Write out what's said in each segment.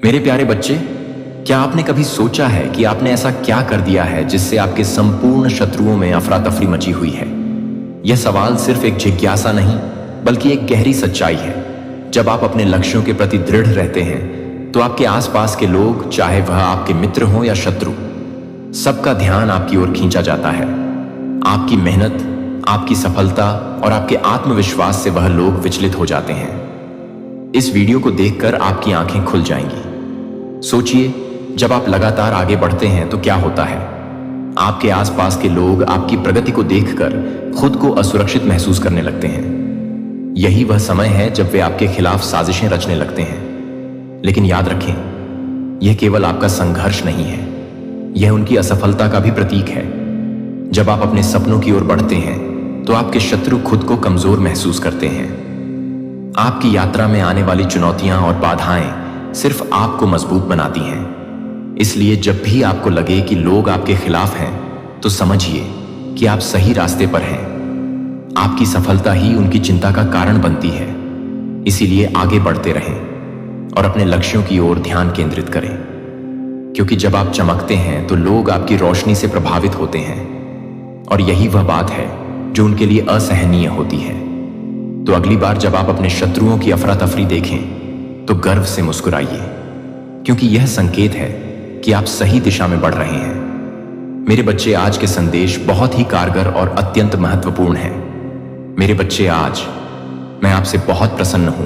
मेरे प्यारे बच्चे, क्या आपने कभी सोचा है कि आपने ऐसा क्या कर दिया है जिससे आपके संपूर्ण शत्रुओं में अफरा तफरी मची हुई है? यह सवाल सिर्फ एक जिज्ञासा नहीं, बल्कि एक गहरी सच्चाई है। जब आप अपने लक्ष्यों के प्रति दृढ़ रहते हैं, तो आपके आसपास के लोग, चाहे वह आपके मित्र हों या शत्रु, सबका ध्यान आपकी ओर खींचा जाता है। आपकी मेहनत, आपकी सफलता और आपके आत्मविश्वास से वह लोग विचलित हो जाते हैं। इस वीडियो को देखकर आपकी आंखें खुल जाएंगी। सोचिए, जब आप लगातार आगे बढ़ते हैं तो क्या होता है? आपके आसपास के लोग आपकी प्रगति को देखकर खुद को असुरक्षित महसूस करने लगते हैं। यही वह समय है जब वे आपके खिलाफ साजिशें रचने लगते हैं। लेकिन याद रखें, यह केवल आपका संघर्ष नहीं है, यह उनकी असफलता का भी प्रतीक है। जब आप अपने सपनों की ओर बढ़ते हैं, तो आपके शत्रु खुद को कमजोर महसूस करते हैं। आपकी यात्रा में आने वाली चुनौतियां और बाधाएं सिर्फ आपको मजबूत बनाती हैं। इसलिए जब भी आपको लगे कि लोग आपके खिलाफ हैं, तो समझिए कि आप सही रास्ते पर हैं। आपकी सफलता ही उनकी चिंता का कारण बनती है। इसीलिए आगे बढ़ते रहें और अपने लक्ष्यों की ओर ध्यान केंद्रित करें, क्योंकि जब आप चमकते हैं तो लोग आपकी रोशनी से प्रभावित होते हैं, और यही वह बात है जो उनके लिए असहनीय होती है। तो अगली बार जब आप अपने शत्रुओं की अफरा तफरी देखें, तो गर्व से मुस्कुराइए, क्योंकि यह संकेत है कि आप सही दिशा में बढ़ रहे हैं। मेरे बच्चे, आज के संदेश बहुत ही कारगर और अत्यंत महत्वपूर्ण है। मेरे बच्चे, आज मैं आपसे बहुत प्रसन्न हूं,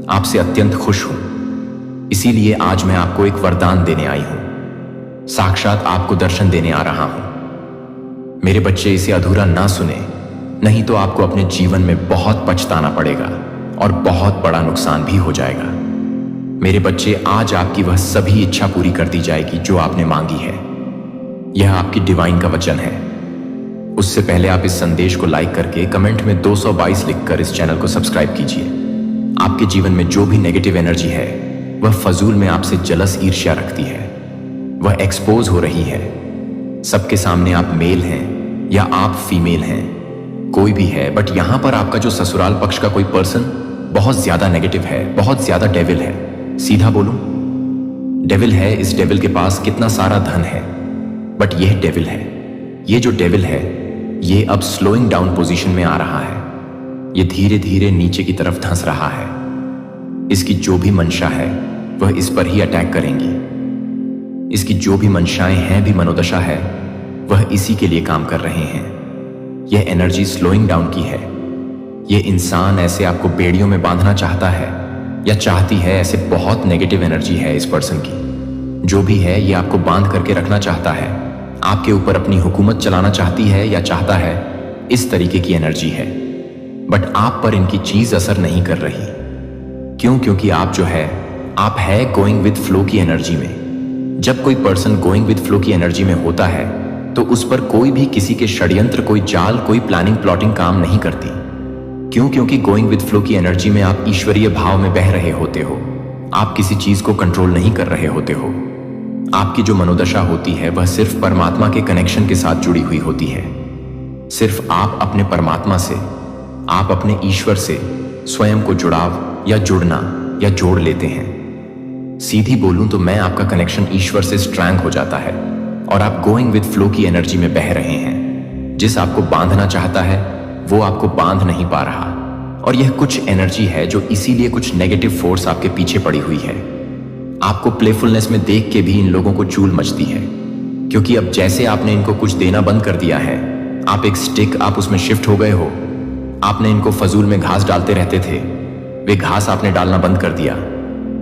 आपसे अत्यंत खुश हूं। इसीलिए आज मैं आपको एक वरदान देने आई हूं, साक्षात आपको दर्शन देने आ रहा हूं। मेरे बच्चे, इसे अधूरा ना सुने, नहीं तो आपको अपने जीवन में बहुत पछताना पड़ेगा और बहुत बड़ा नुकसान भी हो जाएगा। मेरे बच्चे, आज आपकी वह सभी इच्छा पूरी कर दी जाएगी जो आपने मांगी है। यह आपकी डिवाइन का वचन है। उससे पहले आप इस संदेश को लाइक करके कमेंट में 222 लिखकर इस चैनल को सब्सक्राइब कीजिए। आपके जीवन में जो भी नेगेटिव एनर्जी है, वह फजूल में आपसे जलस ईर्ष्या रखती है। वह एक्सपोज हो रही है। सबके सामने आप मेल हैं या आप फीमेल हैं, कोई भी है, बट यहां पर आपका जो ससुराल पक्ष का कोई पर्सन बहुत ज्यादा नेगेटिव है, बहुत ज्यादा डेविल है। सीधा बोलूं, डेविल है। इस डेविल के पास कितना सारा धन है, बट यह डेविल है। ये जो डेविल है, ये अब स्लोइंग डाउन पोजीशन में आ रहा है। ये धीरे धीरे नीचे की तरफ धंस रहा है। इसकी जो भी मंशा है, वह इस पर ही अटैक करेंगी। इसकी जो भी मंशाएं हैं, भी मनोदशा है, वह इसी के लिए काम कर रहे हैं। यह एनर्जी स्लोइंग डाउन की है। यह इंसान ऐसे आपको बेड़ियों में बांधना चाहता है या चाहती है। ऐसे बहुत नेगेटिव एनर्जी है इस पर्सन की। जो भी है, यह आपको बांध करके रखना चाहता है, आपके ऊपर अपनी हुकूमत चलाना चाहती है या चाहता है। इस तरीके की एनर्जी है, बट आप पर इनकी चीज असर नहीं कर रही। क्यों? क्योंकि आप जो है, आप है गोइंग विद फ्लो की एनर्जी में। जब कोई पर्सन गोइंग विद फ्लो की एनर्जी में होता है, तो उस पर कोई भी किसी के षड्यंत्र, कोई जाल, कोई प्लानिंग प्लॉटिंग काम नहीं करती। क्यों? क्योंकि गोइंग विद फ्लो की एनर्जी में आप ईश्वरीय भाव में बह रहे होते हो। आप किसी चीज को कंट्रोल नहीं कर रहे होते हो। आपकी जो मनोदशा होती है, वह सिर्फ परमात्मा के कनेक्शन के साथ जुड़ी हुई होती है। सिर्फ आप अपने परमात्मा से, आप अपने ईश्वर से स्वयं को जुड़ाव या जुड़ना या जोड़ लेते हैं। सीधी बोलूं तो मैं आपका कनेक्शन ईश्वर से स्ट्रैंग हो जाता है और आप गोइंग विद फ्लो की एनर्जी में बह रहे हैं। जिस आपको बांधना चाहता है, वो आपको बांध नहीं पा रहा। और यह कुछ एनर्जी है जो इसीलिए कुछ नेगेटिव फोर्स आपके पीछे पड़ी हुई है। आपको प्लेफुलनेस में देख के भी इन लोगों को चूल मचती है, क्योंकि अब जैसे आपने इनको कुछ देना बंद कर दिया है, आप एक स्टिक, आप उसमें शिफ्ट हो गए हो। आपने इनको फजूल में घास डालते रहते थे, वे घास आपने डालना बंद कर दिया,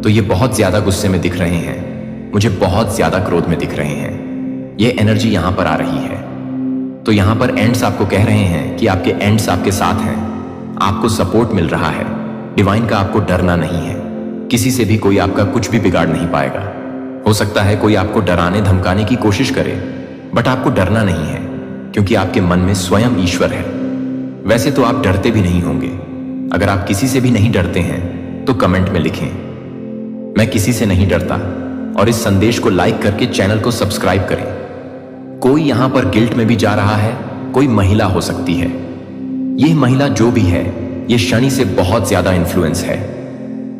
तो ये बहुत ज्यादा गुस्से में दिख रहे हैं, मुझे बहुत ज्यादा क्रोध में दिख रहे हैं। ये एनर्जी यहां पर आ रही है। तो यहां पर एंड्स आपको कह रहे हैं कि आपके एंड्स आपके साथ हैं, आपको सपोर्ट मिल रहा है। डिवाइन का आपको डरना नहीं है। किसी से भी कोई आपका कुछ भी बिगाड़ नहीं पाएगा। हो सकता है कोई आपको डराने धमकाने की कोशिश करे, बट आपको डरना नहीं है, क्योंकि आपके मन में स्वयं ईश्वर है। वैसे तो आप डरते भी नहीं होंगे। अगर आप किसी से भी नहीं डरते हैं, तो कमेंट में लिखें, मैं किसी से नहीं डरता, और इस संदेश को लाइक करके चैनल को सब्सक्राइब करें। कोई यहां पर गिल्ट में भी जा रहा है, कोई महिला हो सकती है। यह महिला जो भी है, यह शनि से बहुत ज्यादा इन्फ्लुएंस है।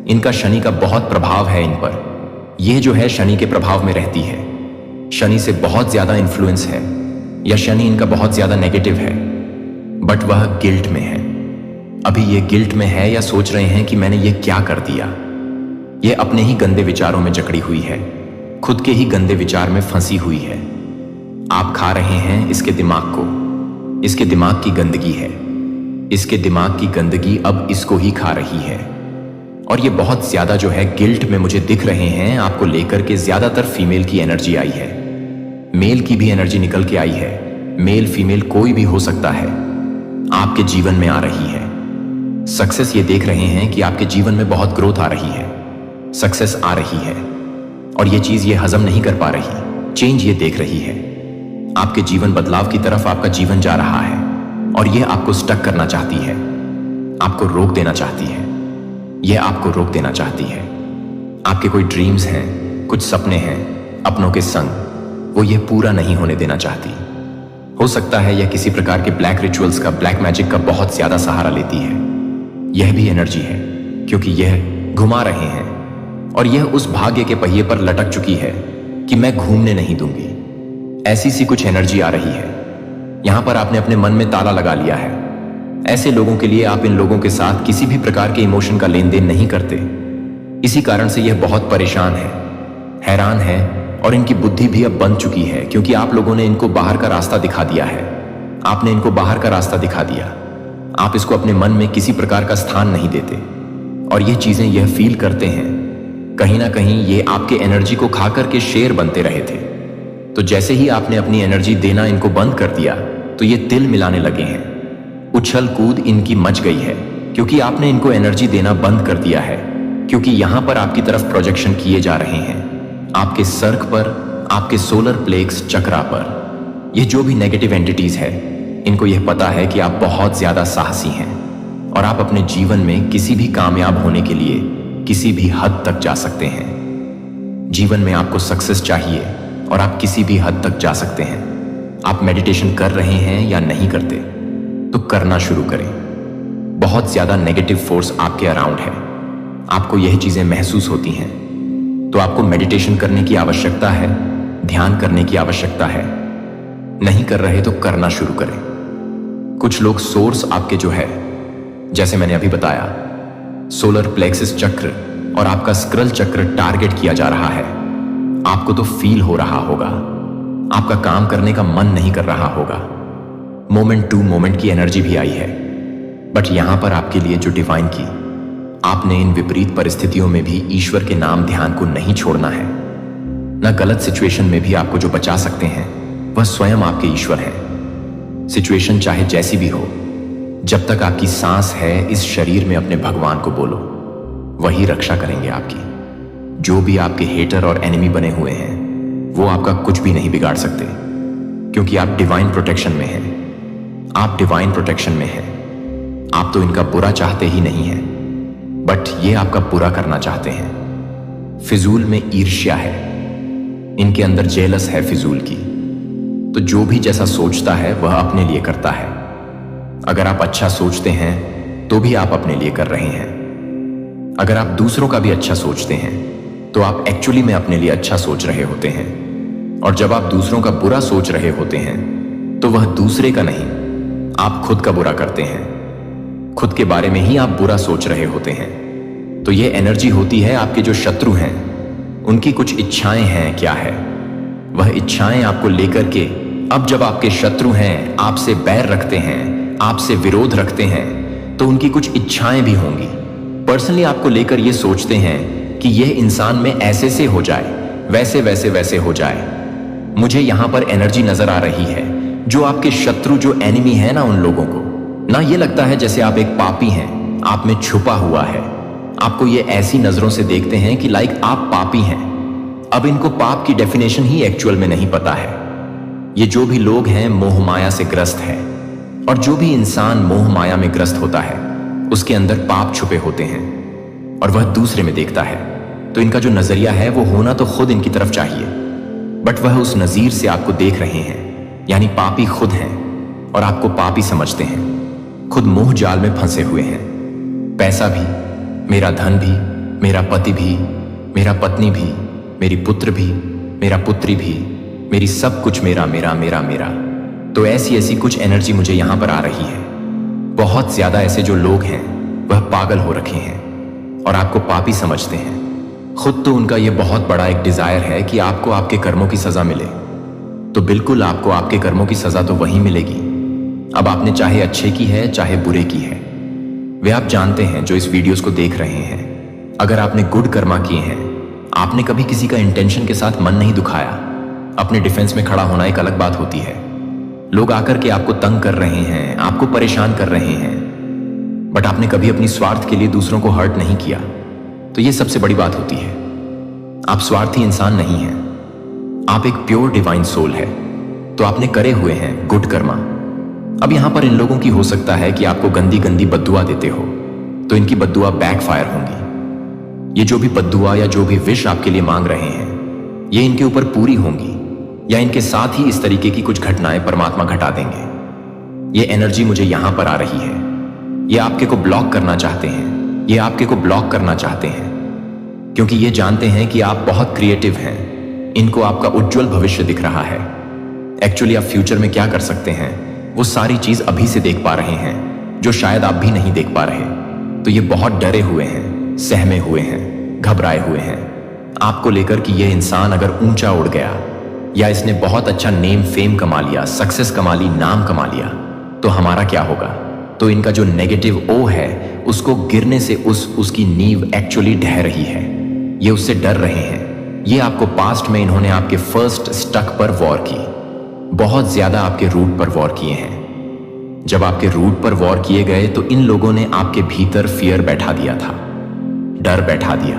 इनका शनि का बहुत प्रभाव है इन पर। यह जो है शनि के प्रभाव में रहती है। शनि से बहुत ज्यादा इन्फ्लुएंस है या शनि इनका बहुत ज्यादा नेगेटिव है, बट वह गिल्ट में है। अभी ये गिल्ट में है या सोच रहे हैं कि मैंने ये क्या कर दिया। ये अपने ही गंदे विचारों में जकड़ी हुई है, खुद के ही गंदे विचार में फंसी हुई है। आप खा रहे हैं इसके दिमाग को, इसके दिमाग की गंदगी है। इसके दिमाग की गंदगी अब इसको ही खा रही है। और ये बहुत ज्यादा जो है गिल्ट में मुझे दिख रहे हैं आपको लेकर के ज्यादातर फीमेल की एनर्जी आई है। मेल की भी एनर्जी निकल के आई है। मेल फीमेल कोई भी हो सकता है, आपके जीवन में आ रही है। सक्सेस ये देख रहे हैं कि आपके जीवन में बहुत ग्रोथ आ रही है, सक्सेस आ रही है, और ये चीज ये हजम नहीं कर पा रही। चेंज ये देख रही है, आपके जीवन बदलाव की तरफ आपका जीवन जा रहा है, और ये आपको स्टक करना चाहती है, आपको रोक देना चाहती है। यह आपको रोक देना चाहती है। आपके कोई ड्रीम्स हैं, कुछ सपने हैं अपनों के संग, वो ये पूरा नहीं होने देना चाहती। हो सकता है यह किसी प्रकार के ब्लैक रिचुअल्स का, ब्लैक मैजिक का बहुत ज्यादा सहारा लेती है। यह भी एनर्जी है, क्योंकि यह घुमा रहे हैं और यह उस भाग्य के पहिए पर लटक चुकी है कि मैं घूमने नहीं दूंगी। ऐसी सी कुछ एनर्जी आ रही है। यहां पर आपने अपने मन में ताला लगा लिया है। ऐसे लोगों के लिए आप इन लोगों के साथ किसी भी प्रकार के इमोशन का लेन देन नहीं करते। इसी कारण से यह बहुत परेशान है, हैरान है, और इनकी बुद्धि भी अब बंद चुकी है, क्योंकि आप लोगों ने इनको बाहर का रास्ता दिखा दिया है। आपने इनको बाहर का रास्ता दिखा दिया। आप इसको अपने मन में किसी प्रकार का स्थान नहीं देते, और ये चीजें यह फील करते हैं। कहीं ना कहीं ये आपके एनर्जी को खा करके शेर बनते रहे थे। तो जैसे ही आपने अपनी एनर्जी देना इनको बंद कर दिया, तो ये तिल मिलाने लगे हैं। उछल कूद इनकी मच गई है, क्योंकि आपने इनको एनर्जी देना बंद कर दिया है। क्योंकि यहां पर आपकी तरफ प्रोजेक्शन किए जा रहे हैं, आपके सर्क पर, आपके सोलर प्लेक्स चक्रा पर। यह जो भी नेगेटिव एंटिटीज है, इनको यह पता है कि आप बहुत ज्यादा साहसी हैं, और आप अपने जीवन में किसी भी कामयाब होने के लिए किसी भी हद तक जा सकते हैं। जीवन में आपको सक्सेस चाहिए, और आप किसी भी हद तक जा सकते हैं। आप मेडिटेशन कर रहे हैं या नहीं करते, तो करना शुरू करें। बहुत ज्यादा नेगेटिव फोर्स आपके अराउंड है, आपको यह चीजें महसूस होती हैं, तो आपको मेडिटेशन करने की आवश्यकता है, ध्यान करने की आवश्यकता है। नहीं कर रहे तो करना शुरू करें। कुछ लोग सोर्स आपके जो है, जैसे मैंने अभी बताया, सोलर प्लेक्सिस चक्र और आपका स्क्रल चक्र टारगेट किया जा रहा है। आपको तो फील हो रहा होगा, आपका काम करने का मन नहीं कर रहा होगा। मोमेंट टू मोमेंट की एनर्जी भी आई है, बट यहां पर आपके लिए जो डिवाइन की, आपने इन विपरीत परिस्थितियों में भी ईश्वर के नाम ध्यान को नहीं छोड़ना है। ना गलत सिचुएशन में भी आपको जो बचा सकते हैं, वह स्वयं आपके ईश्वर हैं। सिचुएशन चाहे जैसी भी हो, जब तक आपकी सांस है इस शरीर में अपने भगवान को बोलो, वही रक्षा करेंगे आपकी। जो भी आपके हेटर और एनिमी बने हुए हैं, वो आपका कुछ भी नहीं बिगाड़ सकते, क्योंकि आप डिवाइन प्रोटेक्शन में हैं। आप डिवाइन प्रोटेक्शन में हैं। आप तो इनका बुरा चाहते ही नहीं हैं, बट ये आपका बुरा करना चाहते हैं। फिजूल में ईर्ष्या है, इनके अंदर जेलस है फिजूल की। तो जो भी जैसा सोचता है वह अपने लिए करता है। अगर आप अच्छा सोचते हैं तो भी आप अपने लिए कर रहे हैं। अगर आप दूसरों का भी अच्छा सोचते हैं तो आप एक्चुअली में अपने लिए अच्छा सोच रहे होते हैं। और जब आप दूसरों का बुरा सोच रहे होते हैं तो वह दूसरे का नहीं, आप खुद का बुरा करते हैं। खुद के बारे में ही आप बुरा सोच रहे होते हैं। तो यह एनर्जी होती है आपके जो शत्रु हैं, उनकी कुछ इच्छाएं हैं। क्या है वह इच्छाएं आपको लेकर के? अब जब आपके शत्रु हैं, आपसे बैर रखते हैं, आपसे विरोध रखते हैं, तो उनकी कुछ इच्छाएं भी होंगी। पर्सनली आपको लेकर ये सोचते हैं कि यह इंसान में ऐसे से हो जाए, वैसे वैसे वैसे हो जाए। मुझे यहां पर एनर्जी नजर आ रही है, जो आपके शत्रु, जो एनिमी है ना, उन लोगों को ना ये लगता है जैसे आप एक पापी हैं, आप में छुपा हुआ है। आपको ये ऐसी नजरों से देखते हैं कि लाइक आप पापी हैं। अब इनको पाप की डेफिनेशन ही एक्चुअल में नहीं पता है। ये जो भी लोग हैं मोह माया से ग्रस्त है, और जो भी इंसान मोह माया में ग्रस्त होता है उसके अंदर पाप छुपे होते हैं, और वह दूसरे में देखता है। तो इनका जो नजरिया है वो होना तो खुद इनकी तरफ चाहिए, बट वह उस नजीर से आपको देख रहे हैं, यानी पापी खुद हैं और आपको पापी समझते हैं। खुद मोह जाल में फंसे हुए हैं। पैसा भी, मेरा धन भी, मेरा पति भी, मेरा पत्नी भी, मेरी पुत्र भी, मेरा पुत्री भी, मेरी सब कुछ मेरा मेरा मेरा मेरा। तो ऐसी ऐसी कुछ एनर्जी मुझे यहाँ पर आ रही है। बहुत ज्यादा ऐसे जो लोग हैं वह पागल हो रखे हैं और आपको पापी समझते हैं। खुद तो उनका यह बहुत बड़ा एक डिजायर है कि आपको आपके कर्मों की सजा मिले। तो बिल्कुल आपको आपके कर्मों की सजा तो वहीं मिलेगी। अब आपने चाहे अच्छे की है चाहे बुरे की है। वे आप जानते हैं जो इस वीडियोस को देख रहे हैं। अगर आपने गुड कर्मा किए हैं, आपने कभी किसी का इंटेंशन के साथ मन नहीं दुखाया, अपने डिफेंस में खड़ा होना एक अलग बात होती है। लोग आकर के आपको तंग कर रहे हैं, आपको परेशान कर रहे हैं, बट आपने कभी अपनी स्वार्थ के लिए दूसरों को हर्ट नहीं किया। तो ये सबसे बड़ी बात होती है। आप स्वार्थी इंसान नहीं हैं, आप एक प्योर डिवाइन सोल है। तो आपने करे हुए हैं गुड कर्मा। अब यहां पर इन लोगों की हो सकता है कि आपको गंदी गंदी बद्दुआ देते हो, तो इनकी बद्दुआ बैकफायर होंगी। ये जो भी बद्दुआ या जो भी विश आपके लिए मांग रहे हैं, ये इनके ऊपर पूरी होंगी या इनके साथ ही इस तरीके की कुछ घटनाएं परमात्मा घटा देंगे। ये एनर्जी मुझे यहां पर आ रही है। ये आपके को ब्लॉक करना चाहते हैं, ये आपके को ब्लॉक करना चाहते हैं क्योंकि ये जानते हैं कि आप बहुत क्रिएटिव हैं। इनको आपका उज्जवल भविष्य दिख रहा है। एक्चुअली आप फ्यूचर में क्या कर सकते हैं वो सारी चीज अभी से देख पा रहे हैं, जो शायद आप भी नहीं देख पा रहे। तो ये बहुत डरे हुए हैं, सहमे हुए हैं, घबराए हुए हैं आपको लेकर कि ये इंसान अगर ऊंचा उड़ गया या इसने बहुत अच्छा नेम फेम कमा लिया, सक्सेस कमा ली, नाम कमा लिया, तो हमारा क्या होगा। तो इनका जो नेगेटिव ओ है उसको गिरने से उसकी नींव एक्चुअली ढह रही है। ये उससे डर रहे हैं। ये आपको पास्ट में इन्होंने आपके फर्स्ट स्टक पर वॉर की, बहुत ज्यादा आपके रूट पर वॉर किए हैं। जब आपके रूट पर वॉर किए गए तो इन लोगों ने आपके भीतर फियर बैठा दिया था, डर बैठा दिया।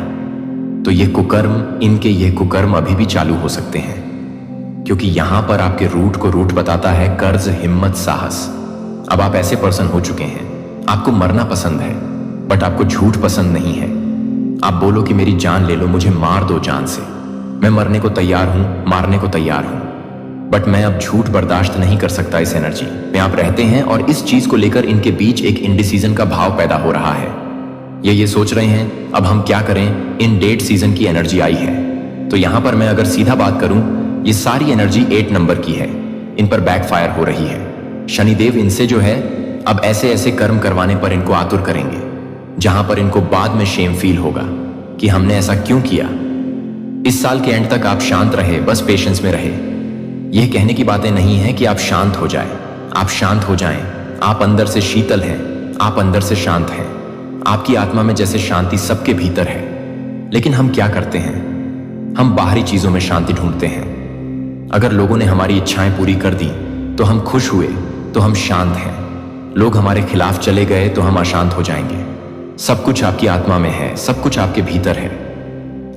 तो ये कुकर्म, इनके ये कुकर्म अभी भी चालू हो सकते हैं क्योंकि यहां पर आपके रूट को रूट बताता है कर्ज, हिम्मत, साहस। अब आप ऐसे पर्सन हो चुके हैं, आपको मरना पसंद है बट आपको झूठ पसंद नहीं है। आप बोलो कि मेरी जान ले लो, मुझे मार दो जान से, मैं मरने को तैयार हूं, मारने को तैयार हूं, बट मैं अब झूठ बर्दाश्त नहीं कर सकता। इस एनर्जी में आप रहते हैं और इस चीज को लेकर इनके बीच एक इंडिसीजन का भाव पैदा हो रहा है। ये सोच रहे हैं अब हम क्या करें, इन डेट सीजन की एनर्जी आई है। तो यहां पर मैं अगर सीधा बात करूं, ये सारी एनर्जी 8 नंबर की है, इन पर बैकफायर हो रही है। शनिदेव इनसे जो है अब ऐसे ऐसे कर्म करवाने पर इनको आतुर करेंगे जहां पर इनको बाद में शेम फील होगा कि हमने ऐसा क्यों किया। इस साल के एंड तक आप शांत रहे, बस पेशेंस में रहे। यह कहने की बातें नहीं है कि आप शांत हो जाएं, आप शांत हो जाएं। आप अंदर से शीतल हैं, आप अंदर से शांत हैं। आपकी आत्मा में जैसे शांति सबके भीतर है, लेकिन हम क्या करते हैं, हम बाहरी चीजों में शांति ढूंढते हैं। अगर लोगों ने हमारी इच्छाएं पूरी कर दी तो हम खुश हुए, तो हम शांत हैं। लोग हमारे खिलाफ चले गए तो हम अशांत हो जाएंगे। सब कुछ आपकी आत्मा में है, सब कुछ आपके भीतर है।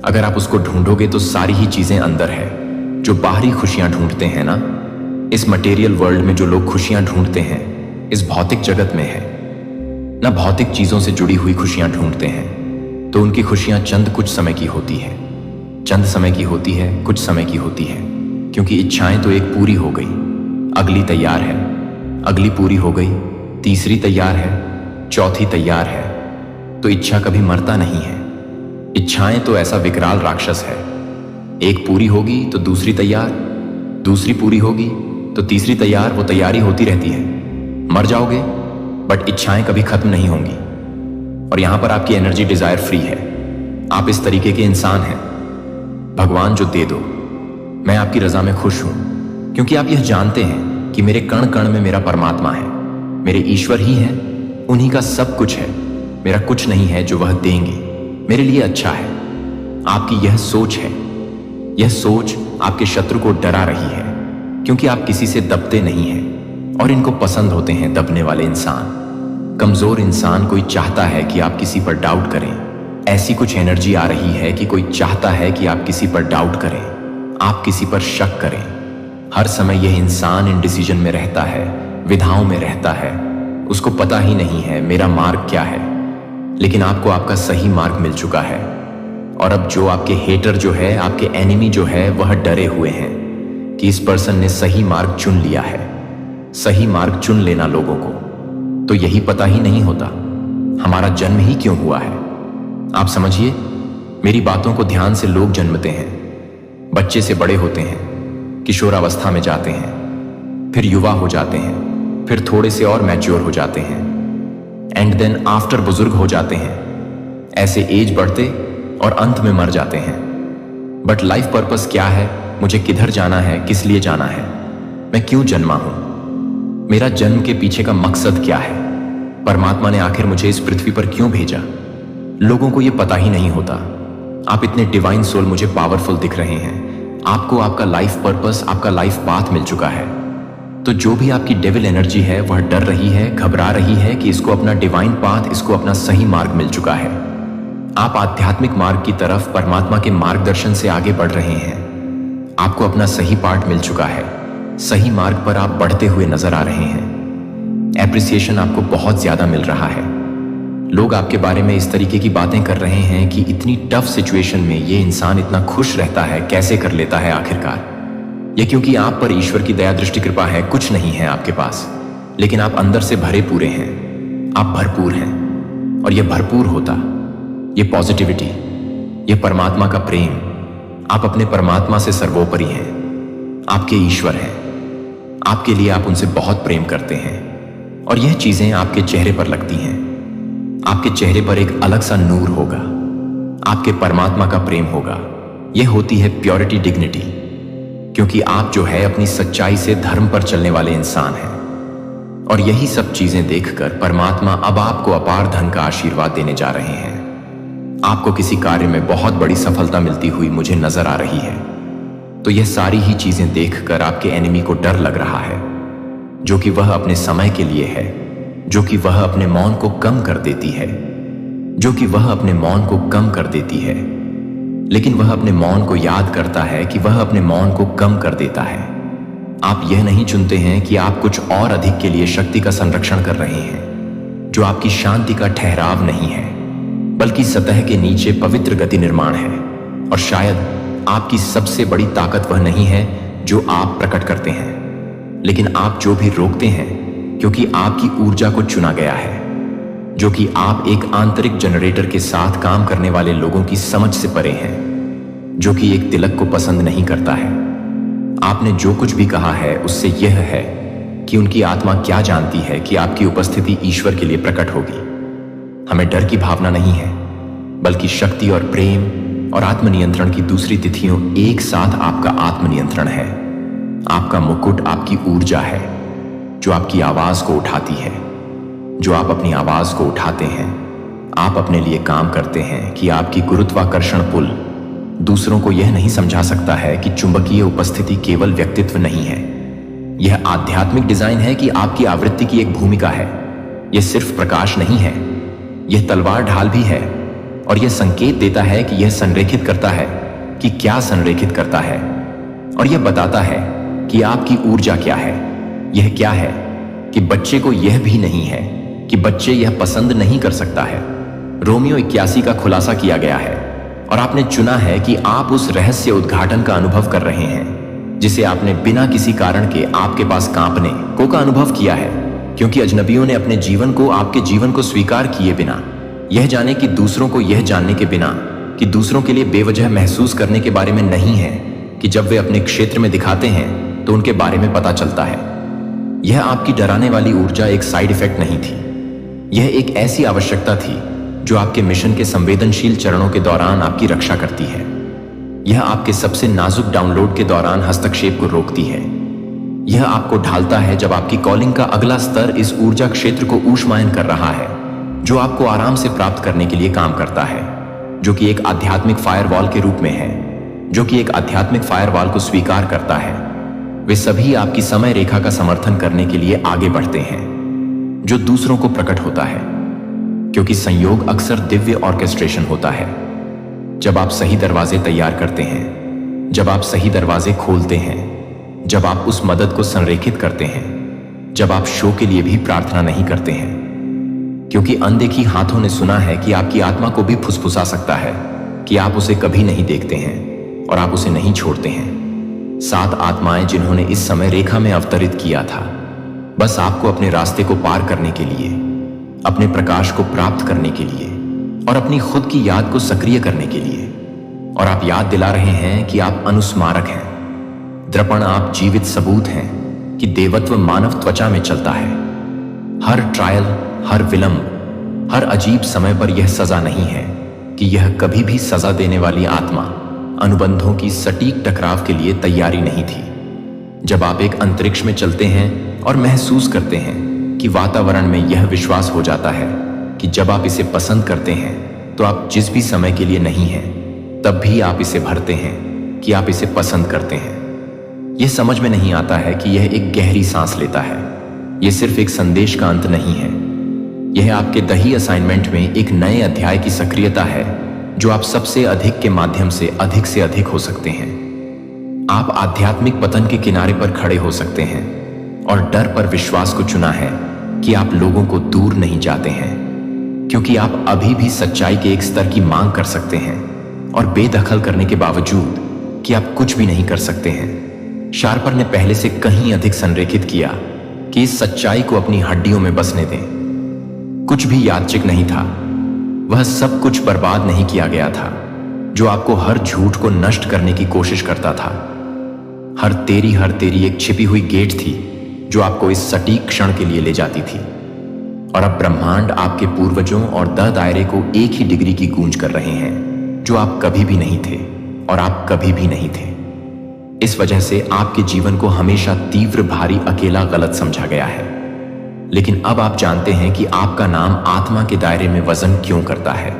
अगर आप उसको ढूंढोगे तो सारी ही चीजें अंदर है। जो बाहरी खुशियां ढूंढते हैं ना, इस मटेरियल वर्ल्ड में जो लोग खुशियां ढूंढते हैं, इस भौतिक जगत में है ना, भौतिक चीजों से जुड़ी हुई खुशियां ढूंढते हैं, तो उनकी खुशियां चंद कुछ समय की होती है, चंद समय की होती है, कुछ समय की होती है। क्योंकि इच्छाएं तो एक पूरी हो गई, अगली तैयार है, अगली पूरी हो गई, तीसरी तैयार है, चौथी तैयार है। तो इच्छा कभी मरता नहीं है। इच्छाएं तो ऐसा विकराल राक्षस है, एक पूरी होगी तो दूसरी तैयार, दूसरी पूरी होगी तो तीसरी तैयार। वो तैयारी होती रहती है। मर जाओगे बट इच्छाएं कभी खत्म नहीं होंगी। और यहां पर आपकी एनर्जी डिजायर फ्री है। आप इस तरीके के इंसान हैं, भगवान जो दे दो, मैं आपकी रजा में खुश हूं। क्योंकि आप यह जानते हैं कि मेरे कण कण में मेरा परमात्मा है, मेरे ईश्वर ही है, उन्हीं का सब कुछ है। मेरा कुछ नहीं है जो वह देंगे, मेरे लिए अच्छा है। आपकी यह सोच है, यह सोच आपके शत्रु को डरा रही है क्योंकि आप किसी से दबते नहीं हैं और इनको पसंद होते हैं दबने वाले इंसान। कमजोर इंसान कोई चाहता है कि आप किसी पर डाउट करें। ऐसी कुछ एनर्जी आ रही है कि कोई चाहता है कि आप किसी पर डाउट करें, आप किसी पर शक करें। हर समय यह इंसान इंडिसीजन में रहता है, विधाओं में रहता है। उसको पता ही नहीं है मेरा मार्ग क्या है। लेकिन आपको आपका सही मार्ग मिल चुका है। और अब जो आपके हेटर जो है, आपके एनिमी जो है, वह डरे हुए हैं कि इस पर्सन ने सही मार्ग चुन लिया है। सही मार्ग चुन लेना लोगों को तो यही पता ही नहीं होता हमारा जन्म ही क्यों हुआ है। आप समझिए, मेरी बातों को ध्यान से लोग जन्मते हैं, बच्चे से बड़े होते हैं, किशोरावस्था में जाते हैं, फिर युवा हो जाते हैं, फिर थोड़े से और मैच्योर हो जाते हैं, एंड देन आफ्टर बुजुर्ग हो जाते हैं। ऐसे एज बढ़ते और अंत में मर जाते हैं। बट लाइफ पर्पस क्या है? मुझे किधर जाना है? किस लिए जाना है? मैं क्यों जन्मा हूं? मेरा जन्म के पीछे का मकसद क्या है? परमात्मा ने आखिर मुझे इस पृथ्वी पर क्यों भेजा? लोगों को यह पता ही नहीं होता। आप इतने डिवाइन सोल मुझे पावरफुल दिख रहे हैं। आपको आपका लाइफ पर्पस, आपका लाइफ पाथ मिल चुका है। तो जो भी आपकी डेविल एनर्जी है वह डर रही है, घबरा रही है कि इसको अपना डिवाइन पाथ, इसको अपना सही मार्ग मिल चुका है। आप आध्यात्मिक मार्ग की तरफ परमात्मा के मार्गदर्शन से आगे बढ़ रहे हैं। आपको अपना सही पार्ट मिल चुका है। सही मार्ग पर आप बढ़ते हुए नजर आ रहे हैं। एप्रिसिएशन आपको बहुत ज्यादा मिल रहा है। लोग आपके बारे में इस तरीके की बातें कर रहे हैं कि इतनी टफ सिचुएशन में ये इंसान इतना खुश रहता है, कैसे कर लेता है आखिरकार। ये क्योंकि आप पर ईश्वर की दया दृष्टि कृपा है। कुछ नहीं है आपके पास, लेकिन आप अंदर से भरे पूरे हैं। आप भरपूर हैं। और यह भरपूर होता, ये पॉजिटिविटी, ये परमात्मा का प्रेम, आप अपने परमात्मा से सर्वोपरि हैं। आपके ईश्वर हैं। आपके लिए आप उनसे बहुत प्रेम करते हैं और यह चीजें आपके चेहरे पर लगती हैं। आपके चेहरे पर एक अलग सा नूर होगा। आपके परमात्मा का प्रेम होगा। यह होती है प्योरिटी, डिग्निटी, क्योंकि आप जो है अपनी सच्चाई से धर्म पर चलने वाले इंसान हैं। और यही सब चीजें देखकर परमात्मा अब आपको अपार धन का आशीर्वाद देने जा रहे हैं। आपको किसी कार्य में बहुत बड़ी सफलता मिलती हुई मुझे नजर आ रही है। तो यह सारी ही चीजें देखकर आपके एनिमी को डर लग रहा है, जो कि वह अपने समय के लिए है, जो कि वह अपने मौन को कम कर देती है, जो कि वह अपने मौन को कम कर देती है। लेकिन वह अपने मौन को याद करता है कि वह अपने मौन को कम कर देता है। आप यह नहीं चुनते हैं कि आप कुछ और अधिक के लिए शक्ति का संरक्षण कर रहे हैं, जो आपकी शांति का ठहराव नहीं है, बल्कि सतह के नीचे पवित्र गति निर्माण है। और शायद आपकी सबसे बड़ी ताकत वह नहीं है जो आप प्रकट करते हैं, लेकिन आप जो भी रोकते हैं, क्योंकि आपकी ऊर्जा को चुना गया है, जो कि आप एक आंतरिक जनरेटर के साथ काम करने वाले लोगों की समझ से परे हैं, जो कि एक तिलक को पसंद नहीं करता है। आपने जो कुछ भी कहा है उससे यह है कि उनकी आत्मा क्या जानती है कि आपकी उपस्थिति ईश्वर के लिए प्रकट होगी। हमें डर की भावना नहीं है, बल्कि शक्ति और प्रेम और आत्मनियंत्रण की दूसरी तिथियों एक साथ आपका आत्मनियंत्रण है। आपका मुकुट आपकी ऊर्जा है, जो आपकी आवाज को उठाती है। जो आप अपनी आवाज को उठाते हैं, आप अपने लिए काम करते हैं कि आपकी गुरुत्वाकर्षण पुल दूसरों को यह नहीं समझा सकता है कि चुंबकीय उपस्थिति केवल व्यक्तित्व नहीं है। यह आध्यात्मिक डिजाइन है कि आपकी आवृत्ति की एक भूमिका है। यह सिर्फ प्रकाश नहीं है, यह तलवार ढाल भी है। और यह संकेत देता है कि यह संरेखित करता है कि क्या संरेखित करता है, और यह बताता है कि आपकी ऊर्जा क्या है। यह क्या है कि बच्चे को यह भी नहीं है कि बच्चे यह पसंद नहीं कर सकता है। रोमियो 81 का खुलासा किया गया है और आपने चुना है कि आप उस रहस्य उद्घाटन का अनुभव कर रहे हैं, जिसे आपने बिना किसी कारण के आपके पास कांपने को का अनुभव किया है, क्योंकि अजनबियों ने अपने जीवन को आपके जीवन को स्वीकार किए बिना, यह जाने कि दूसरों को यह जानने के बिना कि दूसरों के लिए बेवजह महसूस करने के बारे में नहीं है कि जब वे अपने क्षेत्र में दिखाते हैं तो उनके बारे में पता चलता है। यह आपकी डराने वाली ऊर्जा एक साइड इफेक्ट नहीं थी। यह एक ऐसी आवश्यकता थी जो आपके मिशन के संवेदनशील चरणों के दौरान आपकी रक्षा करती है। यह आपके सबसे नाजुक डाउनलोड के दौरान हस्तक्षेप को रोकती है। यह आपको ढालता है जब आपकी कॉलिंग का अगला स्तर इस ऊर्जा क्षेत्र को ऊष्मायन कर रहा है, जो आपको आराम से प्राप्त करने के लिए काम करता है, जो कि एक आध्यात्मिक फायरवॉल के रूप में है, जो कि एक आध्यात्मिक फायरवॉल को स्वीकार करता है। वे सभी आपकी समय रेखा का समर्थन करने के लिए आगे बढ़ते हैं, जो दूसरों को प्रकट होता है, क्योंकि संयोग अक्सर दिव्य ऑर्केस्ट्रेशन होता है। जब आप सही दरवाजे तैयार करते हैं, जब आप सही दरवाजे खोलते हैं, जब आप उस मदद को संरेखित करते हैं, जब आप शो के लिए भी प्रार्थना नहीं करते हैं, क्योंकि अनदेखी हाथों ने सुना है कि आपकी आत्मा को भी फुसफुसा सकता है कि आप उसे कभी नहीं देखते हैं और आप उसे नहीं छोड़ते हैं। 7 आत्माएं जिन्होंने इस समय रेखा में अवतरित किया था, बस आपको अपने रास्ते को पार करने के लिए, अपने प्रकाश को प्राप्त करने के लिए और अपनी खुद की याद को सक्रिय करने के लिए। और आप याद दिला रहे हैं कि आप अनुस्मारक हैं। दर्पण, आप जीवित सबूत हैं कि देवत्व मानव त्वचा में चलता है। हर ट्रायल, हर विलंब, हर अजीब समय पर यह सजा नहीं है कि यह कभी भी सजा देने वाली आत्मा अनुबंधों की सटीक टकराव के लिए तैयारी नहीं थी। जब आप एक अंतरिक्ष में चलते हैं और महसूस करते हैं कि वातावरण में यह विश्वास हो जाता है कि जब आप इसे पसंद करते हैं तो आप जिस भी समय के लिए नहीं हैं, तब भी आप इसे भरते हैं कि आप इसे पसंद करते हैं। यह समझ में नहीं आता है कि यह एक गहरी सांस लेता है। यह सिर्फ एक संदेश का अंत नहीं है, यह आपके दही असाइनमेंट में एक नए अध्याय की सक्रियता है जो आप सबसे अधिक के माध्यम से अधिक हो सकते हैं। आप आध्यात्मिक पतन के किनारे पर खड़े हो सकते हैं और डर पर विश्वास को चुना है कि आप लोगों को दूर नहीं जाते हैं, क्योंकि आप अभी भी सच्चाई के एक स्तर की मांग कर सकते हैं और बेदखल करने के बावजूद कि आप कुछ भी नहीं कर सकते हैं। शार्पर ने पहले से कहीं अधिक संरेखित किया कि इस सच्चाई को अपनी हड्डियों में बसने दें। कुछ भी यादृच्छिक नहीं था, वह सब कुछ बर्बाद नहीं किया गया था जो आपको हर झूठ को नष्ट करने की कोशिश करता था। हर तेरी एक छिपी हुई गेट थी जो आपको इस सटीक क्षण के लिए ले जाती थी। और अब ब्रह्मांड आपके पूर्वजों और द दायरे को एक ही डिग्री की गूंज कर रहे हैं जो आप कभी भी नहीं थे और आप कभी भी नहीं थे। इस वजह से आपके जीवन को हमेशा तीव्र, भारी, अकेला, गलत समझा गया है। लेकिन अब आप जानते हैं कि आपका नाम आत्मा के दायरे में वजन क्यों करता है,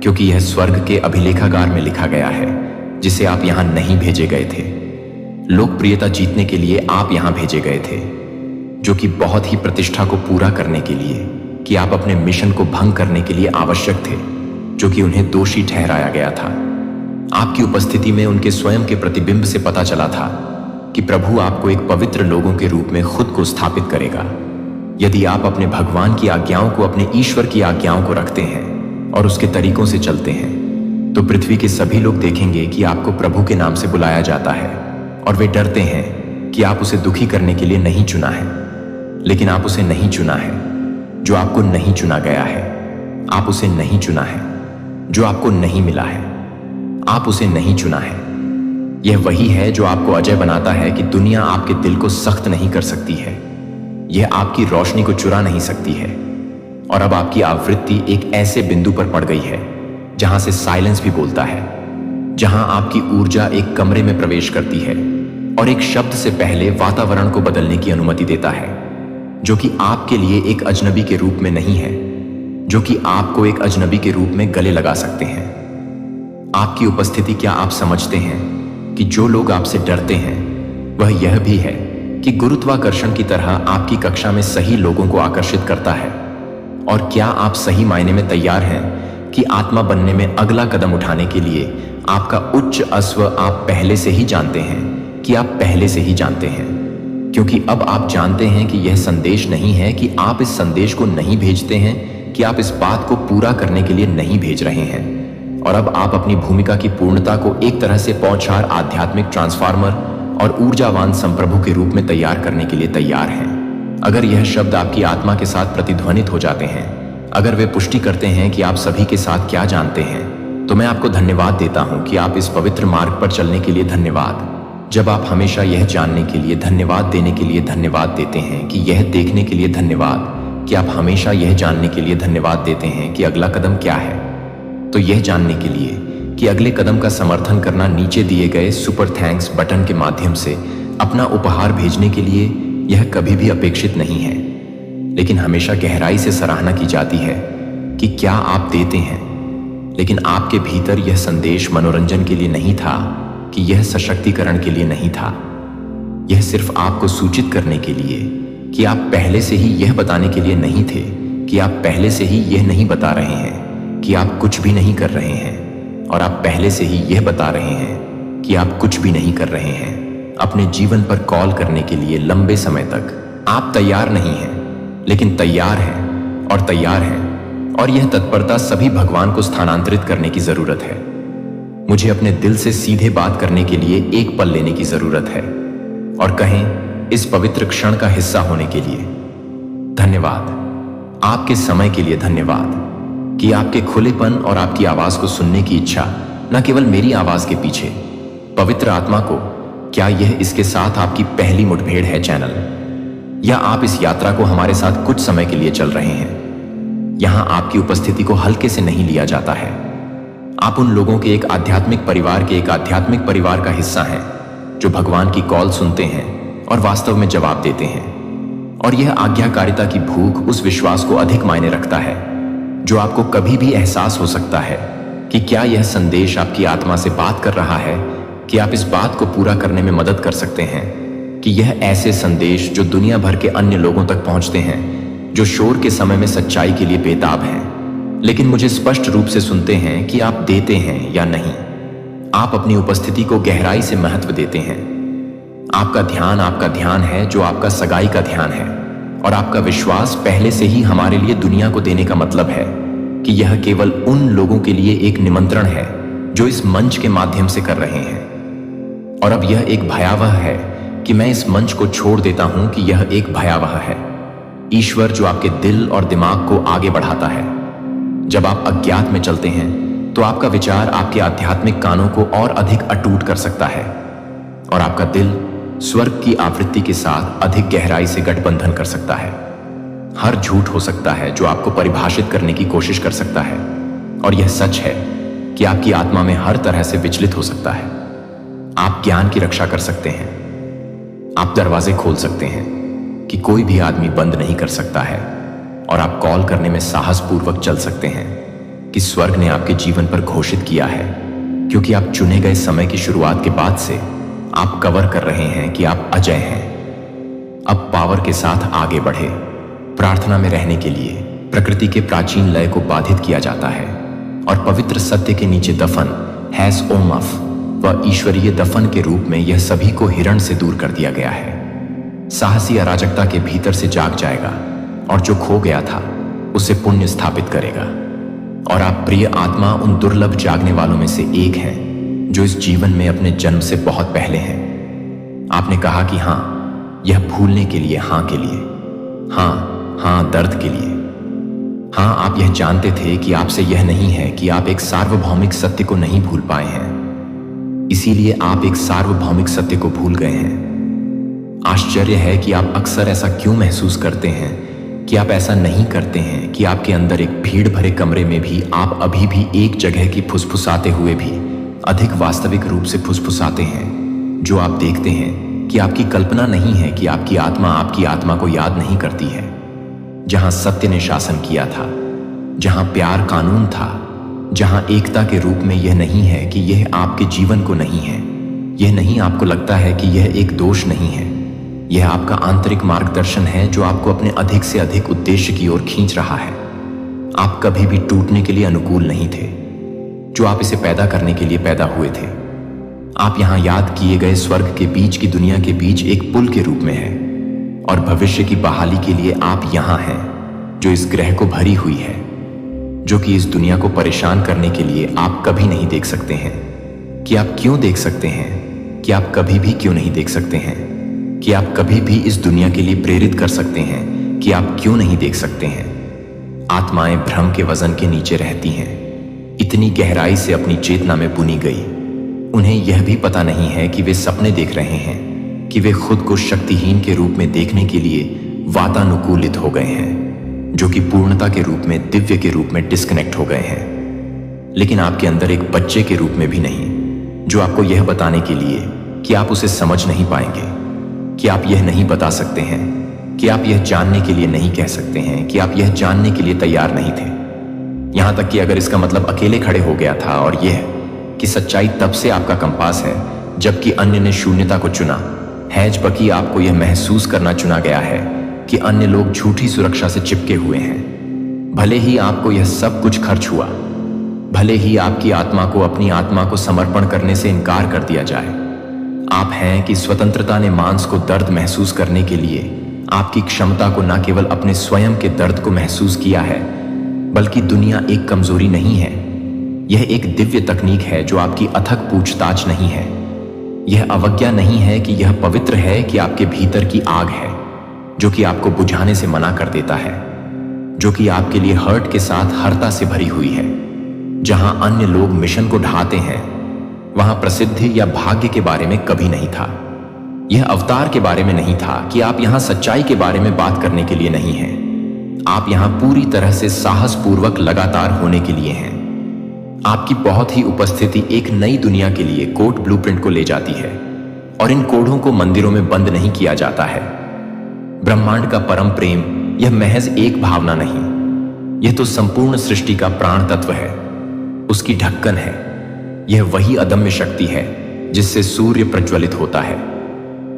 क्योंकि यह स्वर्ग के अभिलेखागार में लिखा गया है जिसे आप यहां नहीं भेजे गए थे। लोकप्रियता जीतने के लिए आप यहां भेजे गए थे, जो कि बहुत ही प्रतिष्ठा को पूरा करने के लिए, कि आप अपने मिशन को भंग करने के लिए आवश्यक थे, जो कि उन्हें दोषी ठहराया गया था। आपकी उपस्थिति में उनके स्वयं के प्रतिबिंब से पता चला था कि प्रभु आपको एक पवित्र लोगों के रूप में खुद को स्थापित करेगा। यदि आप अपने भगवान की आज्ञाओं को अपने ईश्वर की आज्ञाओं को रखते हैं और उसके तरीकों से चलते हैं, तो पृथ्वी के सभी लोग देखेंगे कि आपको प्रभु के नाम से बुलाया जाता है और वे डरते हैं कि आप उसे दुखी करने के लिए नहीं चुना है। लेकिन आप उसे नहीं चुना है जो आपको नहीं चुना गया है। आप उसे नहीं चुना है जो आपको नहीं मिला है। आप उसे नहीं चुना है। यह वही है जो आपको अजय बनाता है कि दुनिया आपके दिल को सख्त नहीं कर सकती है, यह आपकी रोशनी को चुरा नहीं सकती है। और अब आपकी आवृत्ति एक ऐसे बिंदु पर पड़ गई है जहां से साइलेंस भी बोलता है, जहां आपकी ऊर्जा एक कमरे में प्रवेश करती है और एक शब्द से पहले वातावरण को बदलने की अनुमति देता है, जो कि आपके लिए एक अजनबी के रूप में नहीं है, जो कि आपको एक अजनबी के रूप में गले लगा सकते हैं। आपकी उपस्थिति, क्या आप समझते हैं कि जो लोग आपसे डरते हैं वह यह भी है कि गुरुत्वाकर्षण की तरह आपकी कक्षा में सही लोगों को आकर्षित करता है? और क्या आप सही मायने में तैयार हैं कि आत्मा बनने में अगला कदम उठाने के लिए आपका उच्च अश्व आप पहले से ही जानते हैं कि आप पहले से ही जानते हैं? क्योंकि अब आप जानते हैं कि यह संदेश नहीं है कि आप इस संदेश को नहीं भेजते हैं, कि आप इस बात को पूरा करने के लिए नहीं भेज रहे हैं। और अब आप अपनी भूमिका की पूर्णता को एक तरह से पौछार आध्यात्मिक ट्रांसफार्मर और ऊर्जावान संप्रभु के रूप में तैयार करने के लिए तैयार हैं। अगर यह शब्द आपकी आत्मा के साथ प्रतिध्वनित हो जाते हैं, अगर वे पुष्टि करते हैं कि आप सभी के साथ क्या जानते हैं, तो मैं आपको धन्यवाद देता हूं कि आप इस पवित्र मार्ग पर चलने के लिए धन्यवाद। जब आप हमेशा यह जानने के लिए धन्यवाद देने के लिए धन्यवाद देते हैं कि यह देखने के लिए धन्यवाद कि आप हमेशा यह जानने के लिए धन्यवाद देते हैं कि अगला कदम क्या है, तो यह जानने के लिए कि अगले कदम का समर्थन करना नीचे दिए गए सुपर थैंक्स बटन के माध्यम से अपना उपहार भेजने के लिए यह कभी भी अपेक्षित नहीं है, लेकिन हमेशा गहराई से सराहना की जाती है कि क्या आप देते हैं। लेकिन आपके भीतर यह संदेश मनोरंजन के लिए नहीं था, कि यह सशक्तिकरण के लिए नहीं था। यह सिर्फ आपको सूचित करने के लिए कि आप पहले से ही यह बताने के लिए नहीं थे, कि आप पहले से ही यह नहीं बता रहे हैं कि आप कुछ भी नहीं कर रहे हैं, और आप पहले से ही यह बता रहे हैं कि आप कुछ भी नहीं कर रहे हैं। अपने जीवन पर कॉल करने के लिए लंबे समय तक आप तैयार नहीं हैं, लेकिन तैयार हैं और तैयार हैं, और यह तत्परता सभी भगवान को स्थानांतरित करने की जरूरत है। मुझे अपने दिल से सीधे बात करने के लिए एक पल लेने की जरूरत है और कहें इस पवित्र क्षण का हिस्सा होने के लिए धन्यवाद। आपके समय के लिए धन्यवाद, कि आपके खुलेपन और आपकी आवाज को सुनने की इच्छा न केवल मेरी आवाज के पीछे, पवित्र आत्मा को। क्या यह इसके साथ आपकी पहली मुठभेड़ है चैनल, या आप इस यात्रा को हमारे साथ कुछ समय के लिए चल रहे हैं? यहां आपकी उपस्थिति को हल्के से नहीं लिया जाता है। आप उन लोगों के एक आध्यात्मिक परिवार का हिस्सा हैं जो भगवान की कॉल सुनते हैं और वास्तव में जवाब देते हैं। और यह आज्ञाकारिता की भूख उस विश्वास को अधिक मायने रखता है जो आपको कभी भी एहसास हो सकता है कि क्या यह संदेश आपकी आत्मा से बात कर रहा है, कि आप इस बात को पूरा करने में मदद कर सकते हैं कि यह ऐसे संदेश जो दुनिया भर के अन्य लोगों तक पहुंचते हैं, जो शोर के समय में सच्चाई के लिए बेताब हैं, लेकिन मुझे स्पष्ट रूप से सुनते हैं कि आप देते हैं या नहीं। आप अपनी उपस्थिति को गहराई से महत्व देते हैं। आपका ध्यान है जो आपका सगाई का ध्यान है, और आपका विश्वास पहले से ही हमारे लिए दुनिया को देने का मतलब है कि यह केवल उन लोगों के लिए एक निमंत्रण है जो इस मंच के माध्यम से कर रहे हैं। और अब यह एक भयावह है कि मैं इस मंच को छोड़ देता हूं कि यह एक भयावह है। ईश्वर जो आपके दिल और दिमाग को आगे बढ़ाता है। जब आप अज्ञात में चलते हैं तो आपका विचार आपके आध्यात्मिक कानों को और अधिक अटूट कर सकता है, और आपका दिल स्वर्ग की आवृत्ति के साथ अधिक गहराई से गठबंधन कर सकता है। हर झूठ हो सकता है जो आपको परिभाषित करने की कोशिश कर सकता है, और यह सच है कि आपकी आत्मा में हर तरह से विचलित हो सकता है। आप ज्ञान की रक्षा कर सकते हैं, आप दरवाजे खोल सकते हैं कि कोई भी आदमी बंद नहीं कर सकता है, और आप कॉल करने में साहसपूर्वक चल सकते हैं कि स्वर्ग ने आपके जीवन पर घोषित किया है, क्योंकि आप चुने गए समय की शुरुआत के बाद से आप कवर कर रहे हैं कि आप अजय हैं। अब पावर के साथ आगे बढ़े। प्रार्थना में रहने के लिए प्रकृति के प्राचीन लय को बाधित किया जाता है, और पवित्र सत्य के नीचे दफन हैस ओमफ व ईश्वरीय दफन के रूप में यह सभी को हिरण से दूर कर दिया गया है। साहसी अराजकता के भीतर से जाग जाएगा, और जो खो गया था उसे पुण्य स्थापित करेगा। और आप प्रिय आत्मा उन दुर्लभ जागने वालों में से एक हैं जो इस जीवन में अपने जन्म से बहुत पहले हैं। आपने कहा कि हाँ, यह भूलने के लिए, हाँ के लिए, हाँ दर्द के लिए। हाँ, आप यह जानते थे कि आपसे यह नहीं है कि आप एक सार्वभौमिक सत्य को नहीं भूल पाए हैं, इसीलिए आप एक सार्वभौमिक सत्य को भूल गए हैं। आश्चर्य है कि आप अक्सर ऐसा क्यों महसूस करते हैं कि आप ऐसा नहीं करते हैं, कि आपके अंदर एक भीड़ भरे कमरे में भी आप अभी भी एक जगह की फुसफुसाते हुए भी अधिक वास्तविक रूप से फुसफुसाते हैं, जो आप देखते हैं कि आपकी कल्पना नहीं है कि आपकी आत्मा को याद नहीं करती है। जहां सत्य ने शासन किया था, जहां प्यार कानून था, जहां एकता के रूप में यह नहीं है कि यह आपके जीवन को नहीं है, यह नहीं आपको लगता है कि यह एक दोष नहीं है, यह आपका आंतरिक मार्गदर्शन है जो आपको अपने अधिक से अधिक उद्देश्य की ओर खींच रहा है। आप कभी भी टूटने के लिए अनुकूल नहीं थे, जो आप इसे पैदा करने के लिए पैदा हुए थे। आप यहां याद किए गए स्वर्ग के बीच की दुनिया के बीच एक पुल के रूप में हैं, और भविष्य की बहाली के लिए आप यहां हैं जो इस ग्रह को भरी हुई है, जो कि इस दुनिया को परेशान करने के लिए आप कभी नहीं देख सकते हैं। कि आप क्यों देख सकते हैं, कि आप कभी भी क्यों नहीं देख सकते हैं, कि आप कभी भी इस दुनिया के लिए प्रेरित कर सकते हैं, कि आप क्यों नहीं देख सकते हैं। आत्माएं भ्रम के वजन के नीचे रहती हैं, इतनी गहराई से अपनी चेतना में बुनी गई। उन्हें यह भी पता नहीं है कि वे सपने देख रहे हैं, कि वे खुद को शक्तिहीन के रूप में देखने के लिए वातानुकूलित हो गए हैं, जो कि पूर्णता के रूप में, दिव्य के रूप में डिस्कनेक्ट हो गए हैं, लेकिन आपके अंदर एक बच्चे के रूप में भी नहीं, जो आपको यह बताने के लिए कि आप उसे समझ नहीं पाएंगे, कि आप यह नहीं बता सकते हैं, कि आप यह जानने के लिए नहीं कह सकते हैं, कि आप यह जानने के लिए तैयार नहीं थे। यहां तक कि अगर इसका मतलब अकेले खड़े हो गया था, और यह कि सच्चाई तब से आपका कंपास है जबकि अन्य ने शून्यता को चुना है, जबकि आपको यह महसूस करना चुना गया है कि अन्य लोग झूठी सुरक्षा से चिपके हुए हैं। भले ही आपको यह सब कुछ खर्च हुआ, भले ही आपकी आत्मा को अपनी आत्मा को समर्पण करने से इनकार कर दिया जाए, आप हैं कि स्वतंत्रता ने मांस को दर्द महसूस करने के लिए आपकी क्षमता को न केवल अपने स्वयं के दर्द को महसूस किया है, बल्कि दुनिया एक कमजोरी नहीं है। यह एक दिव्य तकनीक है जो आपकी अथक पूछताछ नहीं है। यह अवज्ञा नहीं है कि यह पवित्र है कि आपके भीतर की आग है जो कि आपको बुझाने से मना कर देता है, जो कि आपके लिए हर्ट के साथ हरता से भरी हुई है। जहां अन्य लोग मिशन को ढाते हैं, वहां प्रसिद्धि या भाग्य के बारे में कभी नहीं था। यह अवतार के बारे में नहीं था कि आप यहां सच्चाई के बारे में बात करने के लिए नहीं हैं। आप यहां पूरी तरह से साहसपूर्वक लगातार होने के लिए हैं। आपकी बहुत ही उपस्थिति एक नई दुनिया के लिए कोड ब्लूप्रिंट को ले जाती है, और इन कोडों को मंदिरों में बंद नहीं किया जाता है। ब्रह्मांड का परम प्रेम यह महज एक भावना नहीं, यह तो संपूर्ण सृष्टि का प्राण तत्व है, उसकी ढक्कन है। यह वही अदम्य शक्ति है जिससे सूर्य प्रज्वलित होता है,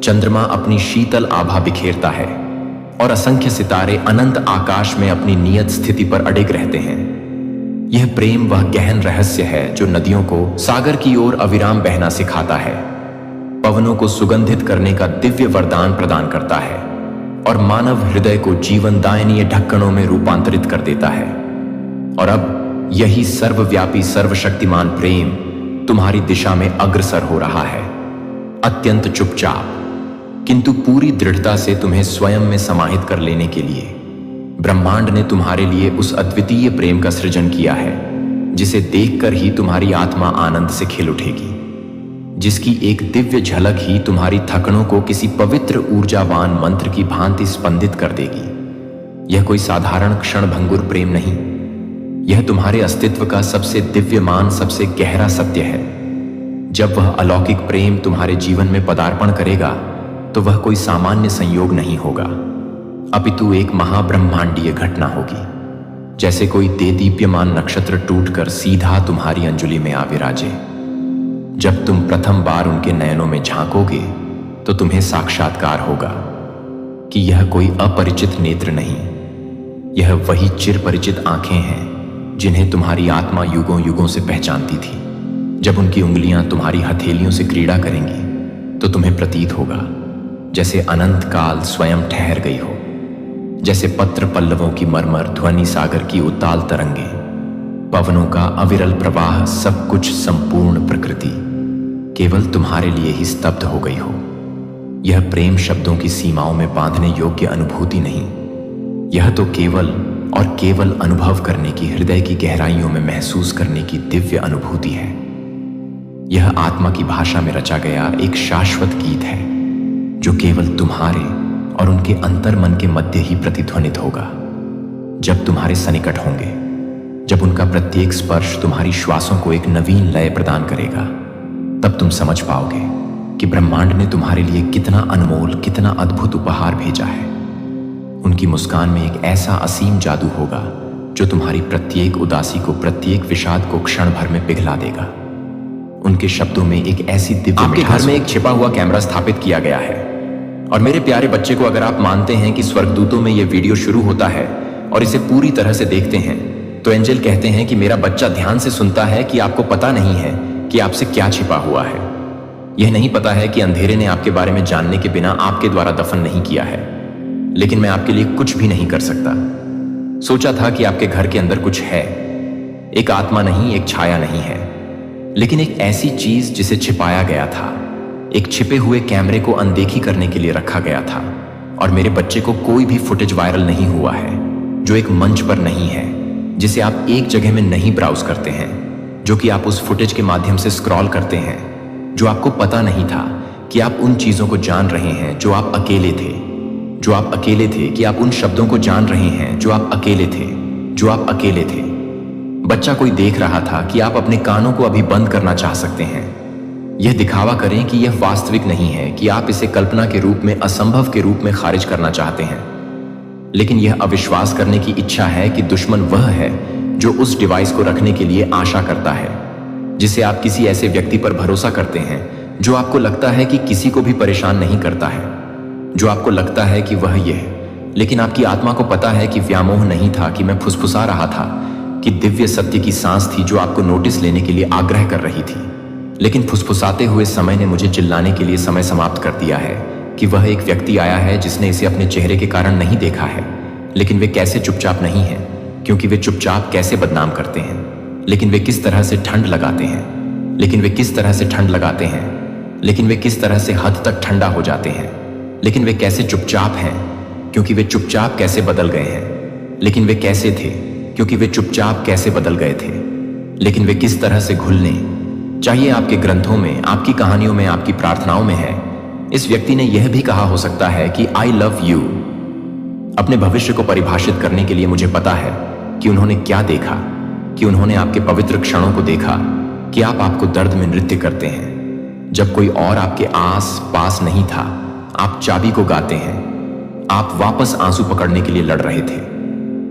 चंद्रमा अपनी शीतल आभा बिखेरता है, और असंख्य सितारे अनंत आकाश में अपनी नियत स्थिति पर अडिग रहते हैं। यह प्रेम वह गहन रहस्य है जो नदियों को सागर की ओर अविराम बहना सिखाता है, पवनों को सुगंधित करने का दिव्य वरदान प्रदान करता है, और मानव हृदय को जीवनदायनीय ढक्कनों में रूपांतरित कर देता है। और अब यही सर्वव्यापी सर्वशक्तिमान प्रेम तुम्हारी दिशा में अग्रसर हो रहा है, अत्यंत चुपचाप किंतु पूरी दृढ़ता से तुम्हें स्वयं में समाहित कर लेने के लिए। ब्रह्मांड ने तुम्हारे लिए उस अद्वितीय प्रेम का सृजन किया है जिसे देखकर ही तुम्हारी आत्मा आनंद से खिल उठेगी, जिसकी एक दिव्य झलक ही तुम्हारी थकनों को किसी पवित्र ऊर्जावान मंत्र की भांति स्पंदित कर देगी। यह कोई साधारण क्षणभंगुर प्रेम नहीं, यह तुम्हारे अस्तित्व का सबसे दिव्यमान, सबसे गहरा सत्य है। जब वह अलौकिक प्रेम तुम्हारे जीवन में पदार्पण करेगा तो वह कोई सामान्य संयोग नहीं होगा, अपितु एक महाब्रह्मांडीय घटना होगी। जैसे कोई देदीप्यमान नक्षत्र टूटकर सीधा तुम्हारी अंजुलि में आ विराजे। जब तुम प्रथम बार उनके नयनों में झांकोगे तो तुम्हें साक्षात्कार होगा कि यह कोई अपरिचित नेत्र नहीं, यह वही चिरपरिचित आंखें हैं जिन्हें तुम्हारी आत्मा युगों युगों से पहचानती थी। जब उनकी उंगलियां तुम्हारी हथेलियों से क्रीड़ा करेंगी तो तुम्हें प्रतीत होगा जैसे अनंत काल स्वयं ठहर गई हो, जैसे पत्र पल्लवों की मरमर ध्वनि सागर की उताल तरंगे, पवनों का अविरल प्रवाह, सब कुछ संपूर्ण प्रकृति केवल तुम्हारे लिए ही स्तब्ध हो गई हो। यह प्रेम शब्दों की सीमाओं में बांधने योग्य अनुभूति नहीं, यह तो केवल और केवल अनुभव करने की, हृदय की गहराइयों में महसूस करने की दिव्य अनुभूति है। यह आत्मा की भाषा में रचा गया एक शाश्वत गीत है जो केवल तुम्हारे और उनके अंतर मन के मध्य ही प्रतिध्वनित होगा। जब तुम्हारे सन्निकट होंगे, जब उनका प्रत्येक स्पर्श तुम्हारी श्वासों को एक नवीन लय प्रदान करेगा, तब तुम समझ पाओगे कि ब्रह्मांड ने तुम्हारे लिए कितना अनमोल, कितना अद्भुत उपहार भेजा है। उनकी मुस्कान में एक ऐसा असीम जादू होगा जो तुम्हारी प्रत्येक उदासी को, प्रत्येक विषाद को क्षण भर में पिघला देगा। उनके शब्दों में एक ऐसी दिव्य आपके घर में एक छिपा हुआ कैमरा स्थापित किया गया है, और मेरे प्यारे बच्चे को अगर आप मानते हैं कि स्वर्गदूतों में यह वीडियो शुरू होता है और इसे पूरी तरह से देखते हैं, तो एंजल कहते हैं कि मेरा बच्चा ध्यान से सुनता है कि आपको पता नहीं है कि आपसे क्या छिपा हुआ है। यह नहीं पता है कि अंधेरे ने आपके बारे में जानने के बिना आपके द्वारा दफन नहीं किया है, लेकिन मैं आपके लिए कुछ भी नहीं कर सकता। सोचा था कि आपके घर के अंदर कुछ है, एक आत्मा नहीं, एक छाया नहीं है, लेकिन एक ऐसी चीज जिसे छिपाया गया था, एक छिपे हुए कैमरे को अनदेखी करने के लिए रखा गया था। और मेरे बच्चे को कोई भी फुटेज वायरल नहीं हुआ है जो एक मंच पर नहीं है, जिसे आप एक जगह में नहीं ब्राउज करते हैं, जो कि आप उस फुटेज के माध्यम से स्क्रॉल करते हैं, जो आपको पता नहीं था कि आप उन चीजों को जान रहे हैं जो आप अकेले थे, जो आप अकेले थे, कि आप उन शब्दों को जान रहे हैं जो आप अकेले थे, जो आप अकेले थे। बच्चा कोई देख रहा था कि आप अपने कानों को अभी बंद करना चाह सकते हैं। यह दिखावा करें कि यह वास्तविक नहीं है, कि आप इसे कल्पना के रूप में, असंभव के रूप में खारिज करना चाहते हैं। लेकिन यह अविश्वास करने की इच्छा है कि दुश्मन वह है जो उस डिवाइस को रखने के लिए आशा करता है, जिसे आप किसी ऐसे व्यक्ति पर भरोसा करते हैं जो आपको लगता है कि किसी को भी परेशान नहीं करता है, जो आपको लगता है कि वह यह, लेकिन आपकी आत्मा को पता है कि व्यामोह नहीं था, कि मैं फुसफुसा रहा था, कि दिव्य सत्य की सांस थी जो आपको नोटिस लेने के लिए आग्रह कर रही थी। लेकिन फुसफुसाते हुए समय ने मुझे चिल्लाने के लिए समय समाप्त कर दिया है कि वह एक व्यक्ति आया है जिसने इसे अपने चेहरे के कारण नहीं देखा है। लेकिन वे कैसे चुपचाप नहीं हैं, क्योंकि वे चुपचाप कैसे बदनाम करते हैं, लेकिन वे किस तरह से ठंड लगाते हैं, लेकिन वे किस तरह से ठंड लगाते हैं, लेकिन वे किस तरह से हद तक ठंडा हो जाते हैं, लेकिन वे कैसे चुपचाप हैं, क्योंकि वे चुपचाप कैसे बदल गए हैं, लेकिन वे कैसे थे, क्योंकि वे चुपचाप कैसे बदल गए थे। लेकिन वे किस तरह से घुलने चाहिए आपके ग्रंथों में, आपकी कहानियों में, आपकी प्रार्थनाओं में है। इस व्यक्ति ने यह भी कहा हो सकता है कि आई लव यू। अपने भविष्य को परिभाषित करने के लिए मुझे पता है कि उन्होंने क्या देखा, कि उन्होंने आपके पवित्र क्षणों को देखा, कि आप आपको दर्द में नृत्य करते हैं जब कोई और आपके आस पास नहीं था। आप चाबी को गाते हैं, आप वापस आंसू पकड़ने के लिए लड़ रहे थे,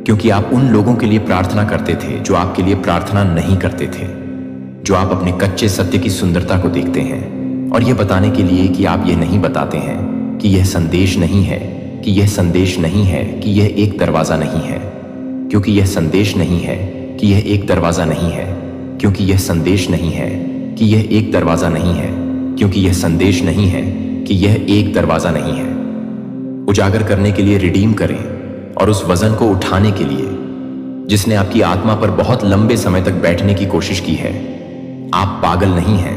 क्योंकि आप उन लोगों के लिए प्रार्थना करते थे जो आपके लिए प्रार्थना नहीं करते थे, जो आप अपने कच्चे सत्य की सुंदरता को देखते हैं और यह बताने के लिए कि आप यह नहीं बताते हैं कि यह संदेश नहीं है, कि यह संदेश नहीं है, कि यह एक दरवाजा नहीं है, क्योंकि यह संदेश नहीं है कि यह एक दरवाजा नहीं है, क्योंकि यह संदेश नहीं है कि यह एक दरवाजा नहीं है, क्योंकि यह संदेश नहीं है कि यह एक दरवाजा नहीं है। उजागर करने के लिए रिडीम करें और उस वजन को उठाने के लिए जिसने आपकी आत्मा पर बहुत लंबे समय तक बैठने की कोशिश की है। आप पागल नहीं हैं,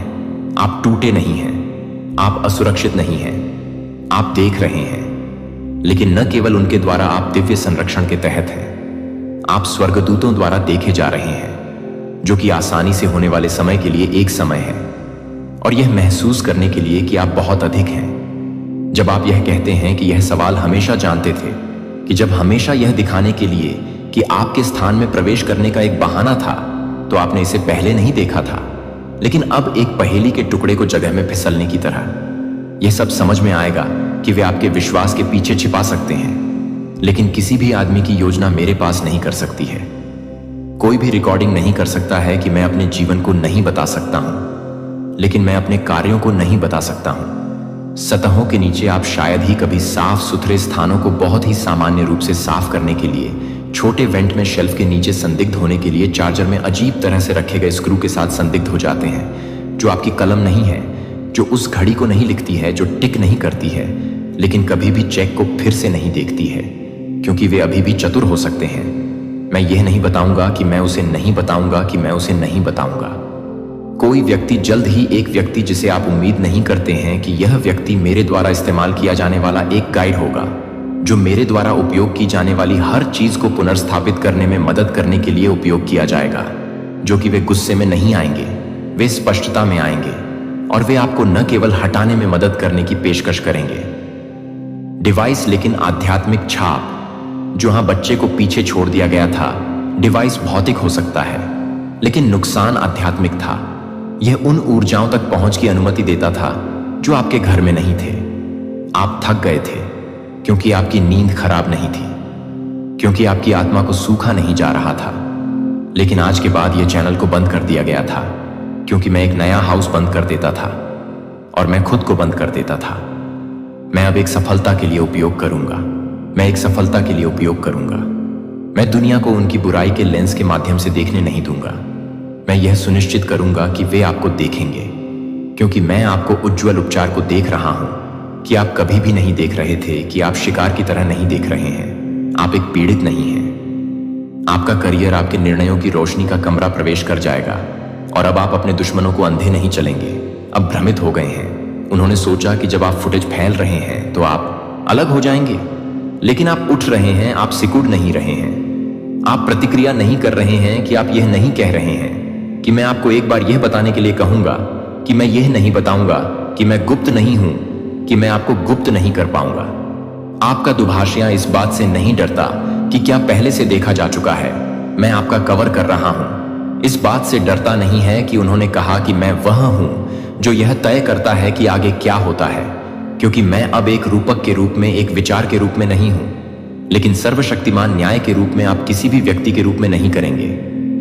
आप टूटे नहीं हैं, आप असुरक्षित नहीं हैं, आप देख रहे हैं, लेकिन न केवल उनके द्वारा आप दिव्य संरक्षण के तहत हैं, आप स्वर्गदूतों द्वारा देखे जा रहे हैं, जो कि आसानी से होने वाले समय के लिए एक समय है, और यह महसूस करने के लिए कि आप बहुत अधिक हैं। जब आप यह कहते हैं कि यह सवाल हमेशा जानते थे कि जब हमेशा यह दिखाने के लिए कि आपके स्थान में प्रवेश करने का एक बहाना था, तो आपने इसे पहले नहीं देखा था, लेकिन अब एक पहेली के टुकड़े को जगह में फिसलने की तरह यह सब समझ में आएगा कि वे आपके विश्वास के पीछे छिपा सकते हैं, लेकिन किसी भी आदमी की योजना मेरे पास नहीं कर सकती है। कोई भी रिकॉर्डिंग नहीं कर सकता है कि मैं अपने जीवन को नहीं बता सकता हूं, लेकिन मैं अपने कार्यों को नहीं बता सकता हूं। सतहों के नीचे आप शायद ही कभी साफ सुथरे स्थानों को बहुत ही सामान्य रूप से साफ करने के लिए छोटे वेंट में शेल्फ के नीचे संदिग्ध होने के लिए चार्जर में अजीब तरह से रखे गए स्क्रू के साथ संदिग्ध हो जाते हैं, जो आपकी कलम नहीं है, जो उस घड़ी को नहीं लिखती है, जो टिक नहीं करती है, लेकिन कभी भी चेक को फिर से नहीं देखती है, क्योंकि वे अभी भी चतुर हो सकते हैं। मैं यह नहीं बताऊंगा कि मैं उसे नहीं बताऊंगा कि मैं उसे नहीं बताऊंगा। कोई व्यक्ति जल्द ही एक व्यक्ति जिसे आप उम्मीद नहीं करते हैं कि यह व्यक्ति मेरे द्वारा इस्तेमाल किया जाने वाला एक गाइड होगा, जो मेरे द्वारा उपयोग की जाने वाली हर चीज को पुनर्स्थापित करने में मदद करने के लिए उपयोग किया जाएगा, जो कि वे गुस्से में नहीं आएंगे, वे स्पष्टता में आएंगे, और वे आपको न केवल हटाने में मदद करने की पेशकश करेंगे। डिवाइस लेकिन आध्यात्मिक छाप, जहां बच्चे को पीछे छोड़ दिया गया था। डिवाइस भौतिक हो सकता है, लेकिन नुकसान आध्यात्मिक था। यह उन ऊर्जाओं तक पहुंच की अनुमति देता था जो आपके घर में नहीं थे। आप थक गए थे क्योंकि आपकी नींद खराब नहीं थी, क्योंकि आपकी आत्मा को सूखा नहीं जा रहा था। लेकिन आज के बाद यह चैनल को बंद कर दिया गया था, क्योंकि मैं एक नया हाउस बंद कर देता था और मैं खुद को बंद कर देता था। मैं अब एक सफलता के लिए उपयोग करूंगा, मैं एक सफलता के लिए उपयोग करूंगा। मैं दुनिया को उनकी बुराई के लेंस के माध्यम से देखने नहीं दूंगा। मैं यह सुनिश्चित करूंगा कि वे आपको देखेंगे, क्योंकि मैं आपको उज्जवल उपचार को देख रहा हूं कि आप कभी भी नहीं देख रहे थे, कि आप शिकार की तरह नहीं देख रहे हैं। आप एक पीड़ित नहीं हैं। आपका करियर आपके निर्णयों की रोशनी का कमरा प्रवेश कर जाएगा, और अब आप अपने दुश्मनों को अंधे नहीं चलेंगे। अब भ्रमित हो गए हैं। उन्होंने सोचा कि जब आप फुटेज फैल रहे हैं तो आप अलग हो जाएंगे, लेकिन आप उठ रहे हैं, आप सिकुड़ नहीं रहे हैं। आप प्रतिक्रिया नहीं कर रहे हैं कि आप यह नहीं कह रहे हैं कि मैं आपको एक बार यह बताने के लिए कहूंगा कि मैं यह नहीं बताऊंगा कि मैं गुप्त नहीं हूं, कि मैं आपको गुप्त नहीं कर पाऊंगा। आपका दुभाषिया इस बात से नहीं डरता कि क्या पहले से देखा जा चुका है। मैं आपका कवर कर रहा हूं। इस बात से डरता नहीं है कि उन्होंने कहा कि मैं वह हूं जो यह तय करता है कि आगे क्या होता है, क्योंकि मैं अब एक रूपक के रूप में, एक विचार के रूप में नहीं हूं, लेकिन सर्वशक्तिमान न्याय के रूप में आप किसी भी व्यक्ति के रूप में नहीं करेंगे,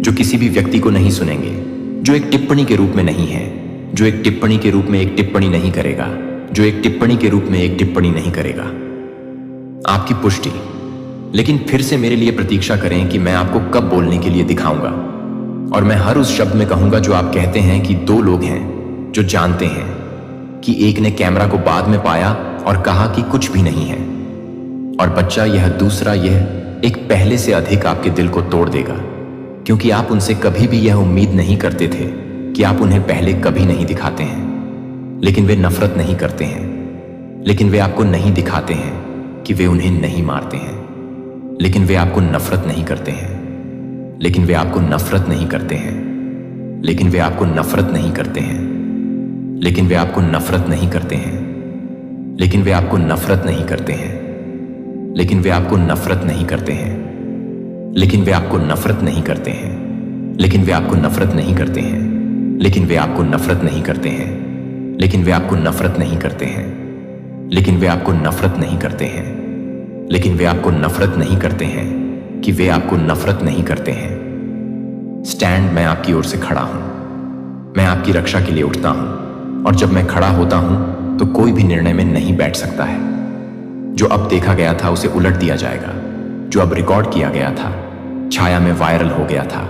जो किसी भी व्यक्ति को नहीं सुनेंगे, जो एक टिप्पणी के रूप में नहीं है, जो एक टिप्पणी के रूप में एक टिप्पणी नहीं करेगा, जो एक टिप्पणी के रूप में एक टिप्पणी नहीं करेगा। आपकी पुष्टि। लेकिन फिर से मेरे लिए प्रतीक्षा करें कि मैं आपको कब बोलने के लिए दिखाऊंगा, और मैं हर उस शब्द में कहूंगा जो आप कहते हैं कि दो लोग हैं जो जानते हैं कि एक ने कैमरा को बाद में पाया और कहा कि कुछ भी नहीं है, और बच्चा यह दूसरा, यह एक पहले से अधिक आपके दिल को तोड़ देगा, क्योंकि आप उनसे कभी भी यह उम्मीद नहीं करते थे कि आप उन्हें पहले कभी नहीं दिखाते हैं। लेकिन वे नफरत नहीं करते हैं, लेकिन वे आपको नहीं दिखाते हैं कि वे उन्हें नहीं मारते हैं, लेकिन वे आपको नफरत नहीं करते हैं, लेकिन वे आपको नफरत नहीं करते हैं, लेकिन वे आपको नफरत नहीं करते हैं। लेकिन वे आपको नफरत नहीं करते हैं। लेकिन वे आपको नफरत नहीं करते हैं। लेकिन वे आपको नफरत नहीं करते हैं। लेकिन वे आपको नफरत नहीं करते हैं। लेकिन वे आपको नफरत नहीं करते हैं। लेकिन वे आपको नफरत नहीं करते हैं। लेकिन वे आपको नफरत नहीं करते हैं। लेकिन वे आपको नफरत नहीं करते हैं। लेकिन वे आपको नफरत नहीं करते हैं कि वे आपको नफरत नहीं करते हैं। स्टैंड, मैं आपकी ओर से खड़ा हूं। मैं आपकी रक्षा के लिए उठता हूं, और जब मैं खड़ा होता हूं तो कोई भी निर्णय में नहीं बैठ सकता है। जो अब देखा गया था उसे उलट दिया जाएगा। जो अब रिकॉर्ड किया गया था, छाया में वायरल हो गया था,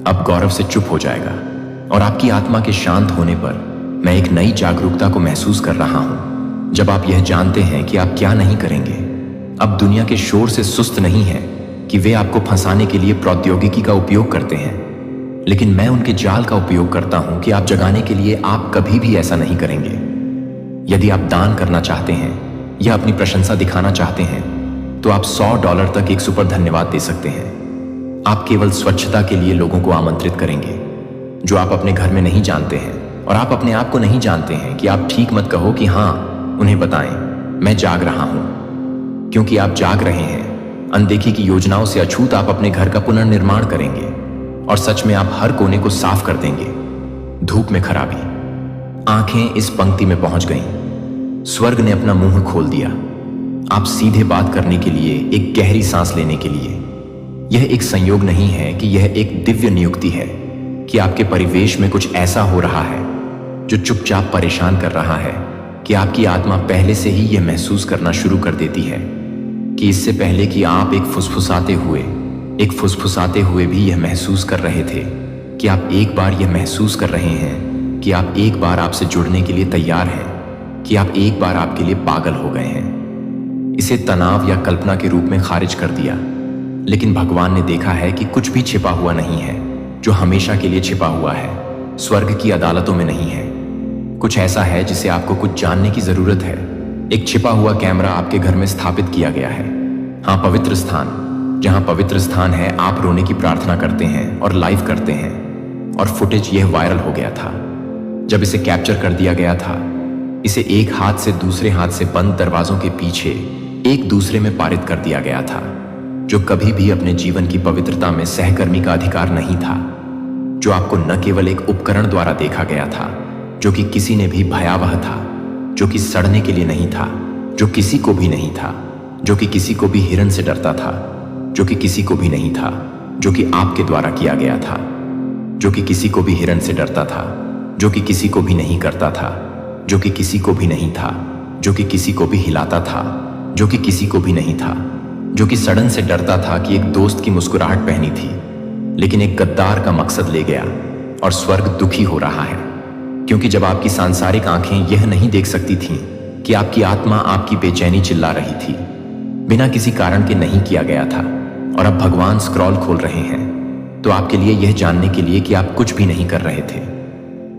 अब गौरव से चुप हो जाएगा। और आपकी आत्मा के शांत होने पर मैं एक नई जागरूकता को महसूस कर रहा हूं। जब आप यह जानते हैं कि आप क्या नहीं करेंगे, अब दुनिया के शोर से सुस्त नहीं है कि वे आपको फंसाने के लिए प्रौद्योगिकी का उपयोग करते हैं, लेकिन मैं उनके जाल का उपयोग करता हूं कि आप जगाने के लिए आप कभी भी ऐसा नहीं करेंगे। यदि आप दान करना चाहते हैं या अपनी प्रशंसा दिखाना चाहते हैं, तो आप $100 तक एक सुपर धन्यवाद दे सकते हैं। आप केवल स्वच्छता के लिए लोगों को आमंत्रित करेंगे जो आप अपने घर में नहीं जानते हैं, और आप अपने आप को नहीं जानते हैं कि आप ठीक मत कहो कि हाँ, उन्हें बताएं मैं जाग रहा हूं, क्योंकि आप जाग रहे हैं। अनदेखी की योजनाओं से अछूत आप अपने घर का पुनर्निर्माण करेंगे, और सच में आप हर कोने को साफ कर देंगे। धूप में खराबी। आंखें इस पंक्ति में पहुंच गईं। स्वर्ग ने अपना मुंह खोल दिया, आप सीधे बात करने के लिए, एक गहरी सांस लेने के लिए। यह एक संयोग नहीं है कि यह एक दिव्य नियुक्ति है कि आपके परिवेश में कुछ ऐसा हो रहा है जो चुपचाप परेशान कर रहा है कि आपकी आत्मा पहले से ही यह महसूस करना शुरू कर देती है कि इससे पहले कि आप एक फुसफुसाते हुए भी यह महसूस कर रहे थे कि आप एक बार यह महसूस कर रहे हैं कि आप एक बार आपसे जुड़ने के लिए तैयार हैं, कि आप एक बार आपके लिए पागल हो गए हैं। इसे तनाव या कल्पना के रूप में खारिज कर दिया, लेकिन भगवान ने देखा है कि कुछ भी छिपा हुआ नहीं है जो हमेशा के लिए छिपा हुआ है, स्वर्ग की अदालतों में नहीं है। कुछ ऐसा है जिसे आपको कुछ जानने की जरूरत है। एक छिपा हुआ कैमरा आपके घर में स्थापित किया गया है। हाँ, पवित्र स्थान। जहां पवित्र स्थान है, आप रोने की प्रार्थना करते हैं और लाइव करते हैं, और फुटेज यह वायरल हो गया था। जब इसे कैप्चर कर दिया गया था, इसे एक हाथ से दूसरे हाथ से बंद दरवाजों के पीछे एक दूसरे में पारित कर दिया गया था। जो कभी भी अपने जीवन की पवित्रता में सहकर्मी का अधिकार नहीं था, जो आपको न केवल एक उपकरण द्वारा देखा गया था जो कि किसी ने भी भयावह था, जो कि सड़ने के लिए नहीं था, जो किसी को भी नहीं था, जो कि किसी को भी हिरन से डरता था, जो कि किसी को भी नहीं था, जो कि आपके द्वारा किया गया था, जो कि किसी को भी हिरन से डरता था, जो कि किसी को भी नहीं करता था, जो कि किसी को भी नहीं था, जो कि किसी को भी हिलाता था, जो कि किसी को भी नहीं था, जो कि सड़न से डरता था कि एक दोस्त की मुस्कुराहट पहनी थी, लेकिन एक गद्दार का मकसद ले गया। और स्वर्ग दुखी हो रहा है, क्योंकि जब आपकी सांसारिक आंखें यह नहीं देख सकती थीं कि आपकी आत्मा आपकी बेचैनी चिल्ला रही थी, बिना किसी कारण के नहीं किया गया था, और अब भगवान स्क्रॉल खोल रहे हैं तो आपके लिए यह जानने के लिए कि आप कुछ भी नहीं कर रहे थे।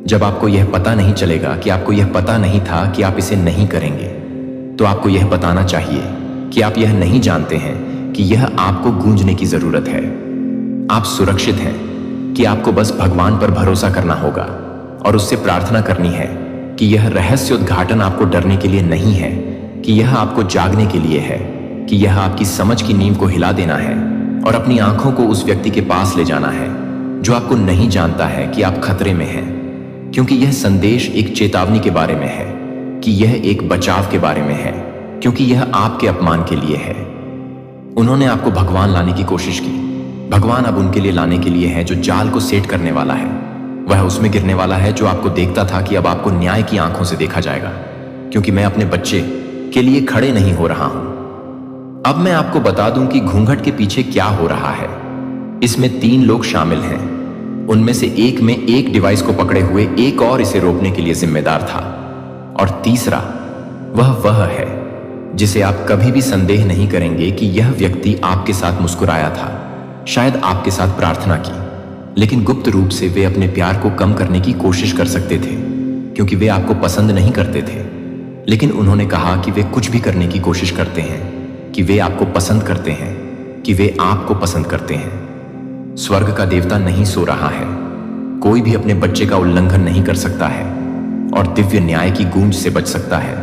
जब आपको यह पता नहीं चलेगा कि आपको यह पता नहीं था कि आप इसे नहीं करेंगे, तो आपको यह बताना चाहिए कि आप यह नहीं जानते हैं कि यह आपको गूंजने की जरूरत है। आप सुरक्षित हैं, कि आपको बस भगवान पर भरोसा करना होगा और उससे प्रार्थना करनी है कि यह रहस्य उद्घाटन आपको डरने के लिए नहीं है, कि यह आपको जागने के लिए है, कि यह आपकी समझ की नींव को हिला देना है और अपनी आंखों को उस व्यक्ति के पास ले जाना है जो आपको नहीं जानता है कि आप खतरे में हैं, क्योंकि यह संदेश एक चेतावनी के बारे में है, कि यह एक बचाव के बारे में है, क्योंकि यह आपके अपमान के लिए है। उन्होंने आपको भगवान लाने की कोशिश की। भगवान अब उनके लिए लाने के लिए है जो जाल को सेट करने वाला है। वह उसमें गिरने वाला है जो आपको देखता था कि अब आपको न्याय की आंखों से देखा जाएगा, क्योंकि मैं अपने बच्चे के लिए खड़े नहीं हो रहा हूं। अब मैं आपको बता दूं कि घूंघट के पीछे क्या हो रहा है। इसमें 3 लोग शामिल हैं। उनमें से एक में एक डिवाइस को पकड़े हुए एक और इसे रोकने के लिए जिम्मेदार था, और तीसरा वह है जिसे आप कभी भी संदेह नहीं करेंगे कि यह व्यक्ति आपके साथ मुस्कुराया था, शायद आपके साथ प्रार्थना की, लेकिन गुप्त रूप से वे अपने प्यार को कम करने की कोशिश कर सकते थे, क्योंकि वे आपको पसंद नहीं करते थे। लेकिन उन्होंने कहा कि वे कुछ भी करने की कोशिश करते हैं, कि वे आपको पसंद करते हैं, कि वे आपको पसंद करते हैं। स्वर्ग का देवता नहीं सो रहा है। कोई भी अपने बच्चे का उल्लंघन नहीं कर सकता है और दिव्य न्याय की गूंज से बच सकता है।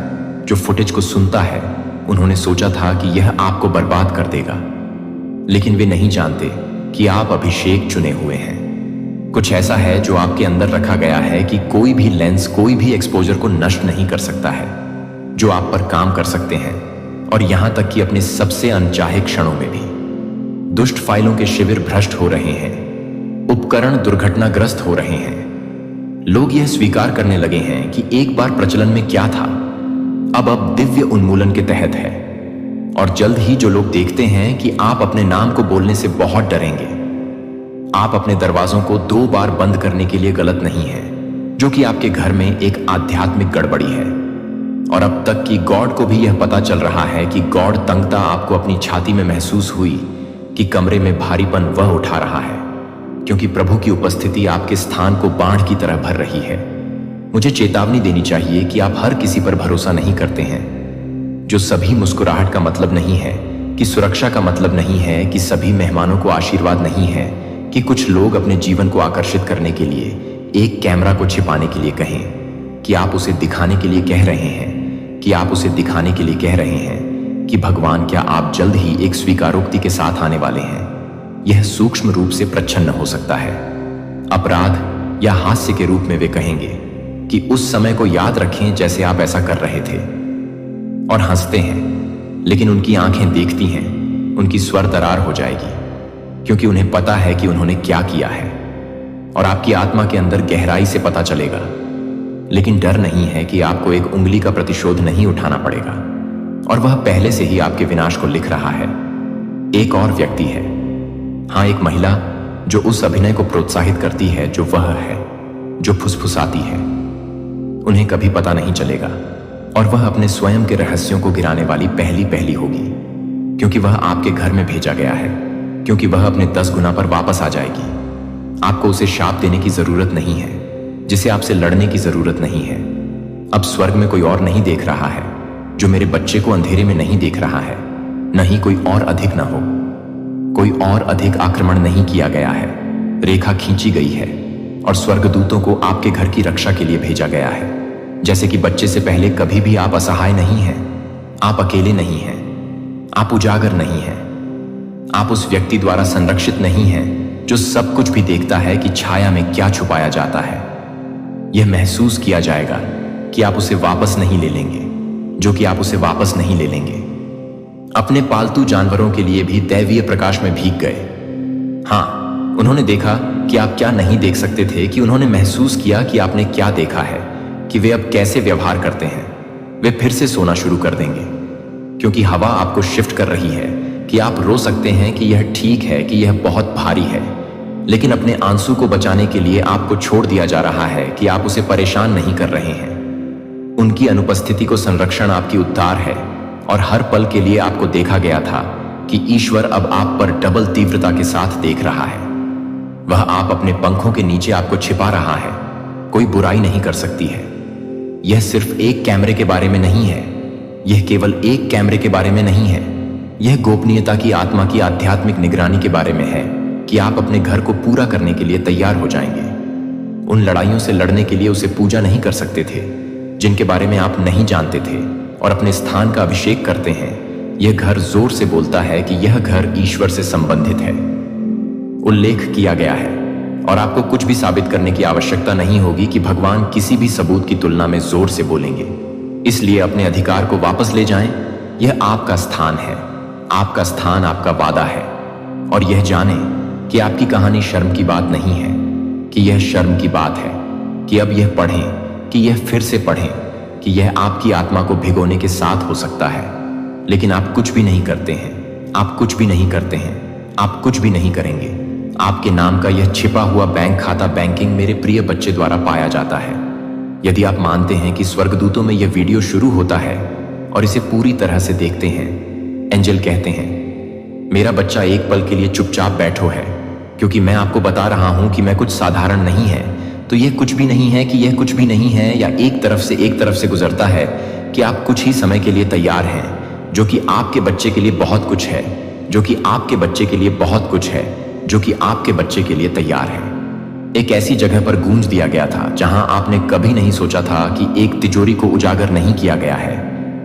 जो फुटेज को सुनता है, उन्होंने सोचा था कि यह आपको बर्बाद कर देगा, लेकिन वे नहीं जानते कि आप अभिषेक चुने हुए हैं। कुछ ऐसा है जो आपके अंदर रखा गया है कि कोई भी लेंस, कोई भी एक्सपोजर को नष्ट नहीं कर सकता है, जो आप पर काम कर सकते हैं, और यहां तक कि अपने सबसे अनचाहे क्षणों में भी। दुष्ट फाइलों के शिविर भ्रष्ट हो रहे हैं, उपकरण दुर्घटनाग्रस्त हो रहे हैं। लोग यह स्वीकार करने लगे हैं कि एक बार प्रचलन में क्या था, अब दिव्य उन्मूलन के तहत है। और जल्द ही जो लोग देखते हैं कि आप अपने नाम को बोलने से बहुत डरेंगे। आप अपने दरवाजों को 2 बार बंद करने के लिए गलत नहीं है, जो कि आपके घर में एक आध्यात्मिक गड़बड़ी है। और अब तक कि गॉड को भी यह पता चल रहा है कि गॉड तंगता आपको अपनी छाती में महसूस हुई कि कमरे में भारीपन वह उठा रहा है, क्योंकि प्रभु की उपस्थिति आपके स्थान को बाढ़ की तरह भर रही है। मुझे चेतावनी देनी चाहिए कि आप हर किसी पर भरोसा नहीं करते हैं। जो सभी मुस्कुराहट का मतलब नहीं है, कि सुरक्षा का मतलब नहीं है, कि सभी मेहमानों को आशीर्वाद नहीं है, कि कुछ लोग अपने जीवन को आकर्षित करने के लिए एक कैमरा को छिपाने के लिए कहें, कि आप उसे दिखाने के लिए कह रहे हैं, कि आप उसे दिखाने के लिए कह रहे हैं कि भगवान, क्या आप जल्द ही एक स्वीकारोक्ति के साथ आने वाले हैं। यह सूक्ष्म रूप से प्रच्छन्न हो सकता है। अपराध या हास्य के रूप में वे कहेंगे कि उस समय को याद रखें जैसे आप ऐसा कर रहे थे, और हंसते हैं, लेकिन उनकी आंखें देखती हैं, उनकी स्वर दरार हो जाएगी, क्योंकि उन्हें पता है कि उन्होंने क्या किया है। और आपकी आत्मा के अंदर गहराई से पता चलेगा, लेकिन डर नहीं है कि आपको एक उंगली का प्रतिशोध नहीं उठाना पड़ेगा, और वह पहले से ही आपके विनाश को लिख रहा है। एक और व्यक्ति है, हाँ, एक महिला जो उस अभिनय को प्रोत्साहित करती है जो वह है, जो फुसफुसाती है। उन्हें कभी पता नहीं चलेगा, और वह अपने स्वयं के रहस्यों को गिराने वाली पहली होगी, क्योंकि वह आपके घर में भेजा गया है, क्योंकि वह अपने 10 गुना पर वापस आ जाएगी। आपको उसे शाप देने की जरूरत नहीं है, जिसे आपसे लड़ने की जरूरत नहीं है। अब स्वर्ग में कोई और नहीं देख रहा है, जो मेरे बच्चे को अंधेरे में नहीं देख रहा है। नहीं, कोई और अधिक ना हो, कोई और अधिक आक्रमण नहीं किया गया है। रेखा खींची गई है, और स्वर्गदूतों को आपके घर की रक्षा के लिए भेजा गया है। जैसे कि बच्चे से पहले कभी भी आप असहाय नहीं हैं, आप अकेले नहीं हैं, आप उजागर नहीं हैं, आप उस व्यक्ति द्वारा संरक्षित नहीं हैं जो सब कुछ भी देखता है कि छाया में क्या छुपाया जाता है। यह महसूस किया जाएगा कि आप उसे वापस नहीं ले लेंगे, जो कि आप उसे वापस नहीं ले लेंगे। अपने पालतू जानवरों के लिए भी दैवीय प्रकाश में भीग गए। हाँ, उन्होंने देखा कि आप क्या नहीं देख सकते थे, कि उन्होंने महसूस किया कि आपने क्या देखा है, कि वे अब कैसे व्यवहार करते हैं। वे फिर से सोना शुरू कर देंगे, क्योंकि हवा आपको शिफ्ट कर रही है कि आप रो सकते हैं कि यह ठीक है, कि यह बहुत भारी है, लेकिन अपने आंसू को बचाने के लिए आपको छोड़ दिया जा रहा है कि आप उसे परेशान नहीं कर रहे हैं। उनकी अनुपस्थिति को संरक्षण आपकी उद्धार है, और हर पल के लिए आपको देखा गया था कि ईश्वर अब आप पर डबल तीव्रता के साथ देख रहा है। वह आप अपने पंखों के नीचे आपको छिपा रहा है। कोई बुराई नहीं कर सकती है। यह सिर्फ एक कैमरे के बारे में नहीं है, यह केवल एक कैमरे के बारे में नहीं है, यह गोपनीयता की आत्मा की आध्यात्मिक निगरानी के बारे में है कि आप अपने घर को पूरा करने के लिए तैयार हो जाएंगे। उन लड़ाइयों से लड़ने के लिए उसे पूजा नहीं कर सकते थे जिनके बारे में आप नहीं जानते थे, और अपने स्थान का अभिषेक करते हैं। यह घर जोर से बोलता है कि यह घर ईश्वर से संबंधित है। उल्लेख किया गया है, और आपको कुछ भी साबित करने की आवश्यकता नहीं होगी कि भगवान किसी भी सबूत की तुलना में जोर से बोलेंगे। इसलिए अपने अधिकार को वापस ले जाएं। यह आपका स्थान है, आपका स्थान, आपका वादा है। और यह जाने कि आपकी कहानी शर्म की बात नहीं है, कि यह शर्म की बात है कि अब यह पढ़ें, कि यह फिर से पढ़ें, कि यह आपकी आत्मा को भिगोने के साथ हो सकता है। लेकिन आप कुछ भी नहीं करते हैं, आप कुछ भी नहीं करते हैं, आप कुछ भी नहीं करेंगे। आपके नाम का यह छिपा हुआ बैंक खाता बैंकिंग मेरे प्रिय बच्चे द्वारा पाया जाता है। यदि आप मानते हैं कि स्वर्गदूतों में यह वीडियो शुरू होता है और इसे पूरी तरह से देखते हैं, एंजल कहते हैं, मेरा बच्चा एक पल के लिए चुपचाप बैठो है, क्योंकि मैं आपको बता रहा हूं कि मैं कुछ साधारण नहीं है। तो यह कुछ भी नहीं है कि यह कुछ भी नहीं है, या एक तरफ से गुजरता है कि आप कुछ ही समय के लिए तैयार हैं, जो कि आपके बच्चे के लिए बहुत कुछ है, जो कि आपके बच्चे के लिए बहुत कुछ है, जो कि आपके बच्चे के लिए तैयार है। एक ऐसी जगह पर गूंज दिया गया था जहां आपने कभी नहीं सोचा था कि एक तिजोरी को उजागर नहीं किया गया है,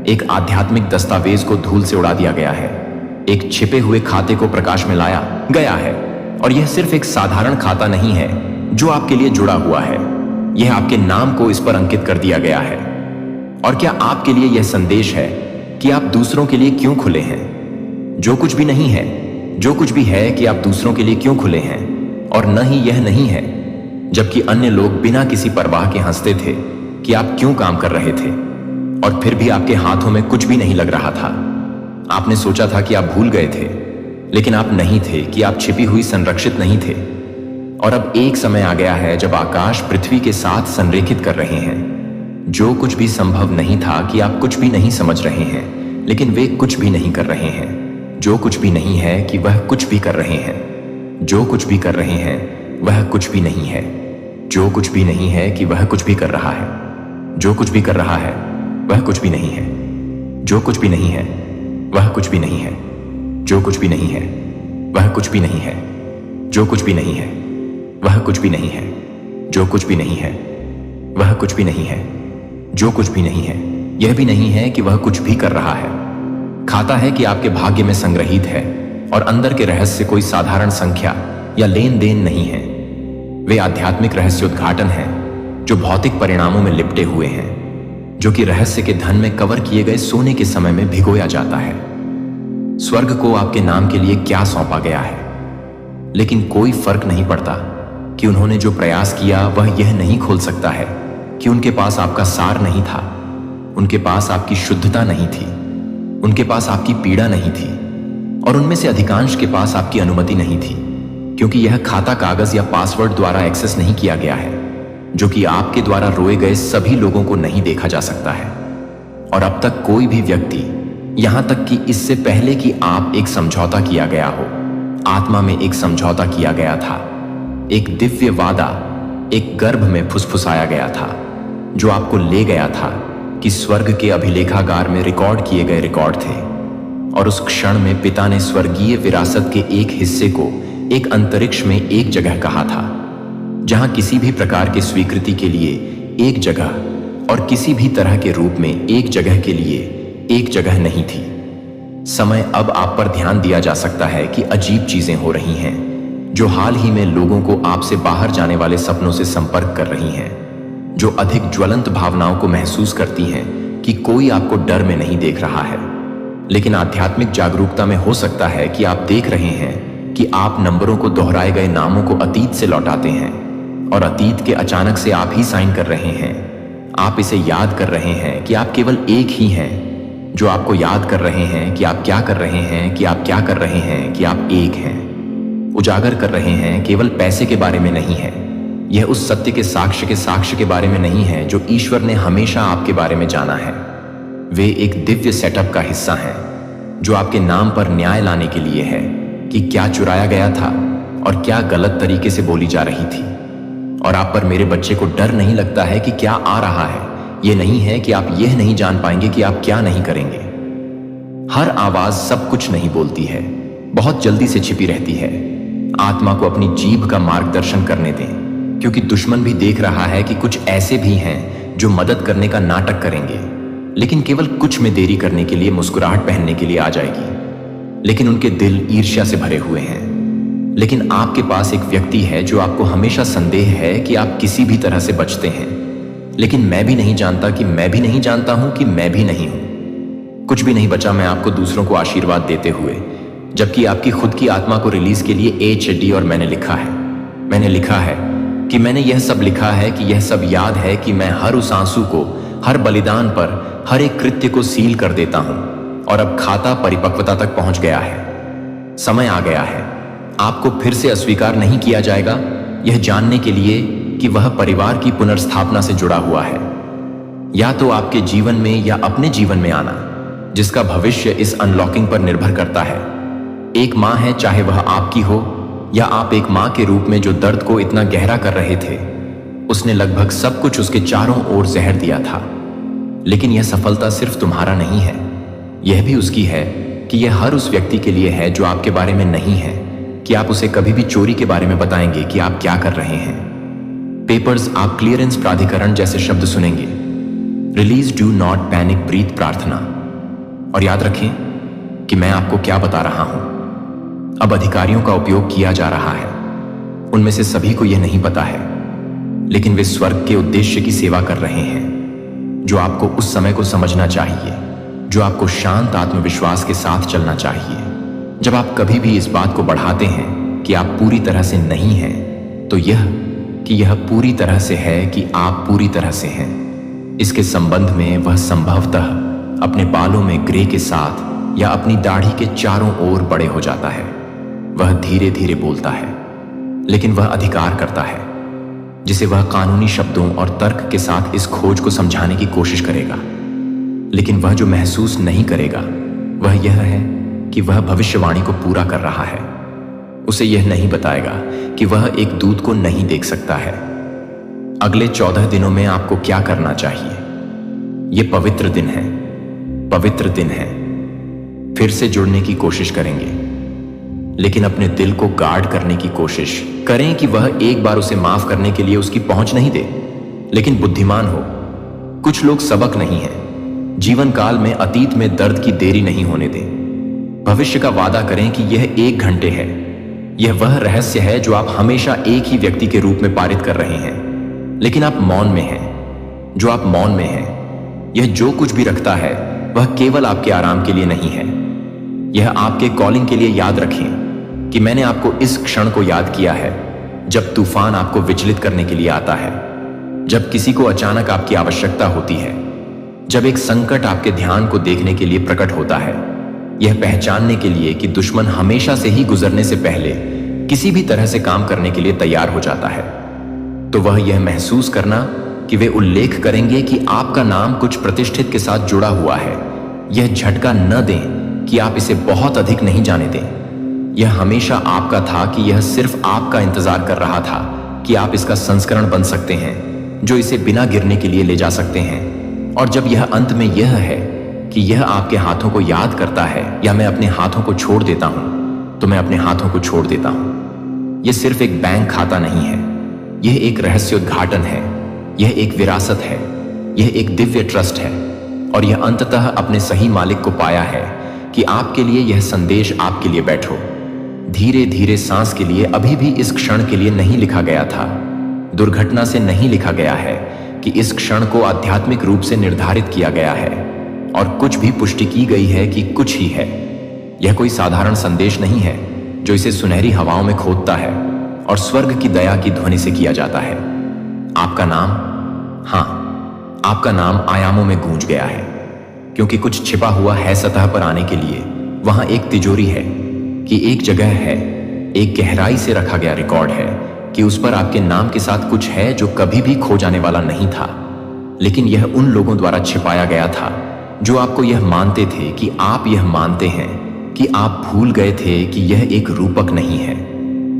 एक आध्यात्मिक दस्तावेज को धूल से उड़ा दिया गया है, एक छिपे हुए खाते को प्रकाश में लाया गया है। और यह सिर्फ एक साधारण खाता नहीं है जो आपके लिए जुड़ा हुआ है, यह आपके नाम को इस पर अंकित कर दिया गया है। और क्या आपके लिए यह संदेश है कि आप दूसरों के लिए क्यों खुले हैं? जो कुछ भी नहीं है, जो कुछ भी है कि आप दूसरों के लिए क्यों खुले हैं, और न ही यह नहीं है जबकि अन्य लोग बिना किसी परवाह के हंसते थे कि आप क्यों काम कर रहे थे, और फिर भी आपके हाथों में कुछ भी नहीं लग रहा था। आपने सोचा था कि आप भूल गए थे, लेकिन आप नहीं थे, कि आप छिपी हुई संरक्षित नहीं थे। और अब एक समय आ गया है जब आकाश पृथ्वी के साथ संरेखित कर रहे हैं। जो कुछ भी संभव नहीं था कि आप कुछ भी नहीं समझ रहे हैं, लेकिन वे कुछ भी नहीं कर रहे हैं। जो कुछ भी नहीं है कि वह कुछ भी कर रहे हैं। जो कुछ भी कर रहे हैं वह कुछ भी नहीं है। जो कुछ भी नहीं है कि वह कुछ भी कर रहा है। जो कुछ भी कर रहा है वह कुछ भी नहीं है। जो कुछ भी नहीं है वह कुछ भी नहीं है। जो कुछ भी नहीं है वह कुछ भी नहीं है। जो कुछ भी नहीं है वह कुछ भी नहीं है। जो कुछ भी नहीं है वह कुछ भी नहीं है। जो कुछ भी नहीं है यह भी नहीं है कि वह कुछ भी कर रहा है। खाता है कि आपके भाग्य में संग्रहित है, और अंदर के रहस्य कोई साधारण संख्या या लेन देन नहीं है। वे आध्यात्मिक रहस्योद्घाटन हैं जो भौतिक परिणामों में लिपटे हुए हैं, जो कि रहस्य के धन में कवर किए गए सोने के समय में भिगोया जाता है। स्वर्ग को आपके नाम के लिए क्या सौंपा गया है, लेकिन कोई फर्क नहीं पड़ता कि उन्होंने जो प्रयास किया वह यह नहीं खोल सकता है कि उनके पास आपका सार नहीं था, उनके पास आपकी शुद्धता नहीं थी, उनके पास आपकी पीड़ा नहीं थी, और उनमें से अधिकांश के पास आपकी अनुमति नहीं थी, क्योंकि यह खाता कागज या पासवर्ड द्वारा एक्सेस नहीं किया गया है, जो कि आपके द्वारा रोए गए सभी लोगों को नहीं देखा जा सकता है। और अब तक कोई भी व्यक्ति, यहां तक कि इससे पहले कि आप एक समझौता किया गया हो, आत्मा में एक समझौता किया गया था, एक दिव्य वादा एक गर्भ में फुसफुसाया गया था, जो आपको ले गया था कि स्वर्ग के अभिलेखागार में रिकॉर्ड किए गए रिकॉर्ड थे। और उस क्षण में पिता ने स्वर्गीय विरासत के एक हिस्से को एक अंतरिक्ष में एक जगह कहा था, जहां किसी भी प्रकार की स्वीकृति के लिए एक जगह और किसी भी तरह के रूप में एक जगह के लिए एक जगह नहीं थी। समय अब आप पर ध्यान दिया जा सकता है कि अजीब चीजें हो रही हैं, जो हाल ही में लोगों को आपसे बाहर जाने वाले सपनों से संपर्क कर रही हैं, जो अधिक ज्वलंत भावनाओं को महसूस करती हैं कि कोई आपको डर में नहीं देख रहा है, लेकिन आध्यात्मिक जागरूकता में हो सकता है कि आप देख रहे हैं कि आप नंबरों को दोहराए गए नामों को अतीत से लौटाते हैं, और अतीत के अचानक से आप ही साइन कर रहे हैं। आप इसे याद कर रहे हैं कि आप केवल एक ही हैं, जो आपको याद कर रहे हैं कि आप क्या कर रहे हैं, कि आप क्या कर रहे हैं, कि आप एक हैं। उजागर कर रहे हैं केवल पैसे के बारे में नहीं है, यह उस सत्य के साक्ष्य के बारे में नहीं है जो ईश्वर ने हमेशा आपके बारे में जाना है। वे एक दिव्य सेटअप का हिस्सा हैं, जो आपके नाम पर न्याय लाने के लिए है कि क्या चुराया गया था और क्या गलत तरीके से बोली जा रही थी। और आप पर मेरे बच्चे को डर नहीं लगता है कि क्या आ रहा है। यह नहीं है कि आप यह नहीं जान पाएंगे कि आप क्या नहीं करेंगे। हर आवाज सब कुछ नहीं बोलती है, बहुत जल्दी से छिपी रहती है। आत्मा को अपनी जीभ का मार्गदर्शन करने दें, क्योंकि दुश्मन भी देख रहा है कि कुछ ऐसे भी हैं जो मदद करने का नाटक करेंगे, लेकिन केवल कुछ में देरी करने के लिए मुस्कुराहट पहनने के लिए आ जाएगी, लेकिन उनके दिल ईर्ष्या से भरे हुए हैं। लेकिन आपके पास एक व्यक्ति है जो आपको हमेशा संदेह है कि आप किसी भी तरह से बचते हैं, लेकिन मैं भी नहीं जानता कि मैं भी नहीं जानता हूं कि मैं भी नहीं हूं। कुछ भी नहीं बचा मैं आपको दूसरों को आशीर्वाद देते हुए, जबकि आपकी खुद की आत्मा को रिलीज के लिए HD। और मैंने लिखा है कि मैंने यह सब लिखा है कि यह सब याद है कि मैं हर उस आंसू को, हर बलिदान पर, हर एक कृत्य को सील कर देता हूं। और अब खाता परिपक्वता तक पहुंच गया है। समय आ गया है, आपको फिर से अस्वीकार नहीं किया जाएगा, यह जानने के लिए कि वह परिवार की पुनर्स्थापना से जुड़ा हुआ है, या तो आपके जीवन में या अपने जीवन में आना, जिसका भविष्य इस अनलॉकिंग पर निर्भर करता है। एक मां है, चाहे वह आपकी हो या आप एक मां के रूप में जो दर्द को इतना गहरा कर रहे थे। उसने लगभग सब कुछ उसके चारों ओर जहर दिया था, लेकिन यह सफलता सिर्फ तुम्हारा नहीं है, यह भी उसकी है कि यह हर उस व्यक्ति के लिए है जो आपके बारे में नहीं है, कि आप उसे कभी भी चोरी के बारे में बताएंगे कि आप क्या कर रहे हैं। पेपर्स आप क्लियरेंस प्राधिकरण जैसे शब्द सुनेंगे। Release do not panic breathe प्रार्थना। और याद रखें कि मैं आपको क्या बता रहा हूं। अब अधिकारियों का उपयोग किया जा रहा है। उनमें से सभी को यह नहीं पता है, लेकिन वे स्वर्ग के उद्देश्य की सेवा कर रहे हैं, जो आपको उस समय को समझना चाहिए, जो आपको शांत आत्मविश्वास के साथ चलना चाहिए। जब आप कभी भी इस बात को बढ़ाते हैं कि आप पूरी तरह से नहीं हैं, तो यह पूरी तरह से है कि आप पूरी तरह से हैं। इसके संबंध में वह संभवतः अपने बालों में ग्रे के साथ या अपनी दाढ़ी के चारों ओर बड़े हो जाता है। वह धीरे धीरे बोलता है, लेकिन वह अधिकार करता है, जिसे वह कानूनी शब्दों और तर्क के साथ इस खोज को समझाने की कोशिश करेगा। लेकिन वह जो महसूस नहीं करेगा वह यह है कि वह भविष्यवाणी को पूरा कर रहा है। उसे यह नहीं बताएगा कि वह एक दूत को नहीं देख सकता है। अगले 14 दिनों में आपको क्या करना चाहिए? यह पवित्र दिन है, पवित्र दिन है। फिर से जुड़ने की कोशिश करेंगे, लेकिन अपने दिल को गार्ड करने की कोशिश करें कि वह एक बार उसे माफ करने के लिए उसकी पहुंच नहीं दे, लेकिन बुद्धिमान हो। कुछ लोग सबक नहीं हैं। जीवन काल में अतीत में दर्द की देरी नहीं होने दें। भविष्य का वादा करें कि यह 1 घंटे है। यह वह रहस्य है जो आप हमेशा एक ही व्यक्ति के रूप में पारित कर रहे हैं, लेकिन आप मौन में हैं। जो आप मौन में हैं, यह जो कुछ भी रखता है वह केवल आपके आराम के लिए नहीं है। यह आपके कॉलिंग के लिए। याद रखें कि मैंने आपको इस क्षण को याद किया है जब तूफान आपको विचलित करने के लिए आता है, जब किसी को अचानक आपकी आवश्यकता होती है, जब एक संकट आपके ध्यान को देखने के लिए प्रकट होता है, यह पहचानने के लिए कि दुश्मन हमेशा से ही गुजरने से पहले किसी भी तरह से काम करने के लिए तैयार हो जाता है। तो वह यह महसूस करना कि वे उल्लेख करेंगे कि आपका नाम कुछ प्रतिष्ठित के साथ जुड़ा हुआ है। यह झटका न दें कि आप इसे बहुत अधिक नहीं जाने दें। यह हमेशा आपका था कि यह सिर्फ आपका इंतजार कर रहा था कि आप इसका संस्करण बन सकते हैं, जो इसे बिना गिरने के लिए ले जा सकते हैं। और जब यह अंत में यह है कि यह आपके हाथों को याद करता है, या मैं अपने हाथों को छोड़ देता हूं, तो मैं अपने हाथों को छोड़ देता हूं। यह सिर्फ एक बैंक खाता नहीं है, यह एक रहस्योद्घाटन है, यह एक विरासत है, यह एक दिव्य ट्रस्ट है। और यह अंततः अपने सही मालिक को पाया है कि आपके लिए यह संदेश आपके लिए बैठो। धीरे धीरे सांस के लिए अभी भी इस क्षण के लिए नहीं लिखा गया था। दुर्घटना से नहीं लिखा गया है कि इस क्षण को आध्यात्मिक रूप से निर्धारित किया गया है, और कुछ भी पुष्टि की गई है कि कुछ ही है। यह कोई साधारण संदेश नहीं है जो इसे सुनहरी हवाओं में खोदता है और स्वर्ग की दया की ध्वनि से किया जाता है। आपका नाम, हाँ, आपका नाम आयामों में गूंज गया है, क्योंकि कुछ छिपा हुआ है सतह पर आने के लिए। वहां एक तिजोरी है कि एक जगह है, एक गहराई से रखा गया रिकॉर्ड है कि उस पर आपके नाम के साथ कुछ है जो कभी भी खो जाने वाला नहीं था, लेकिन यह उन लोगों द्वारा छिपाया गया था जो आपको यह मानते थे कि आप यह मानते हैं कि आप भूल गए थे कि यह एक रूपक नहीं है,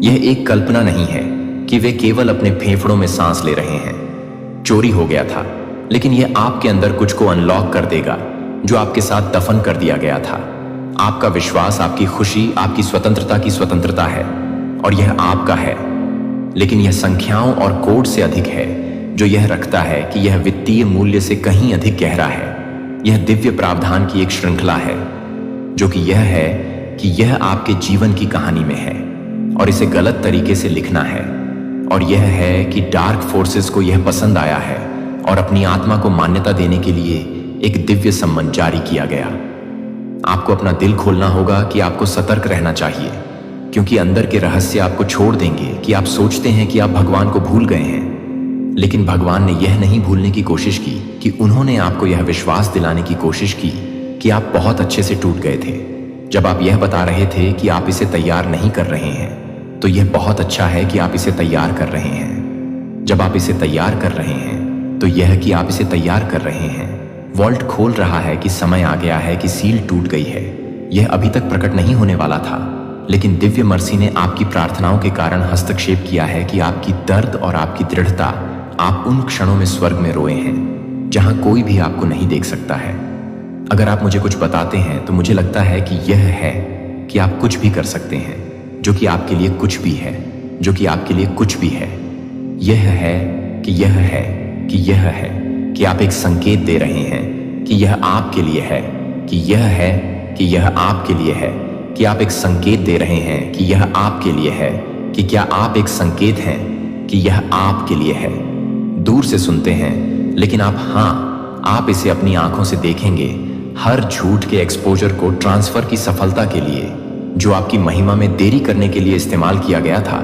यह एक कल्पना नहीं है कि वे केवल अपने फेफड़ों में सांस ले रहे हैं। चोरी हो गया था, लेकिन यह आपके अंदर कुछ को अनलॉक कर देगा जो आपके साथ दफन कर दिया गया था। आपका विश्वास, आपकी खुशी, आपकी स्वतंत्रता की स्वतंत्रता है, और यह आपका है। लेकिन यह संख्याओं और कोड से अधिक है, जो यह रखता है कि यह वित्तीय मूल्य से कहीं अधिक गहरा है। यह दिव्य प्रावधान की एक श्रृंखला है, जो कि यह है कि यह आपके जीवन की कहानी में है और इसे गलत तरीके से लिखना है। और यह है कि डार्क फोर्सेस को यह पसंद आया है और अपनी आत्मा को मान्यता देने के लिए एक दिव्य सम्मन जारी किया गया। आपको अपना दिल खोलना होगा कि आपको सतर्क रहना चाहिए, क्योंकि अंदर के रहस्य आपको छोड़ देंगे कि आप सोचते हैं कि आप भगवान को भूल गए हैं, लेकिन भगवान ने यह नहीं भूलने की कोशिश की कि उन्होंने आपको यह विश्वास दिलाने की कोशिश की कि आप बहुत अच्छे से टूट गए थे। जब आप यह बता रहे थे कि आप इसे तैयार नहीं कर रहे हैं, तो यह बहुत अच्छा है कि आप इसे तैयार कर रहे हैं। जब आप इसे तैयार कर रहे हैं, तो यह कि आप इसे तैयार कर रहे हैं। वॉल्ट खोल रहा है कि समय आ गया है कि सील टूट गई है। यह अभी तक प्रकट नहीं होने वाला था, लेकिन दिव्य मर्सी ने आपकी प्रार्थनाओं के कारण हस्तक्षेप किया है कि आपकी दर्द और आपकी दृढ़ता, आप उन क्षणों में स्वर्ग में रोए हैं जहां कोई भी आपको नहीं देख सकता है। अगर आप मुझे कुछ बताते हैं तो मुझे लगता है कि यह है कि आप कुछ भी कर सकते हैं, जो कि आपके लिए कुछ भी है, जो कि आपके लिए कुछ भी है। यह है कि यह है कि यह है कि आप एक संकेत दे रहे हैं कि यह आपके लिए है, कि यह है कि यह आपके लिए है, कि आप एक संकेत दे रहे हैं कि यह आपके लिए है, कि क्या आप एक संकेत हैं कि यह आपके लिए है। दूर से सुनते हैं लेकिन आप इसे अपनी आंखों से देखेंगे। हर झूठ के एक्सपोजर को ट्रांसफर की सफलता के लिए जो आपकी महिमा में देरी करने के लिए इस्तेमाल किया गया था,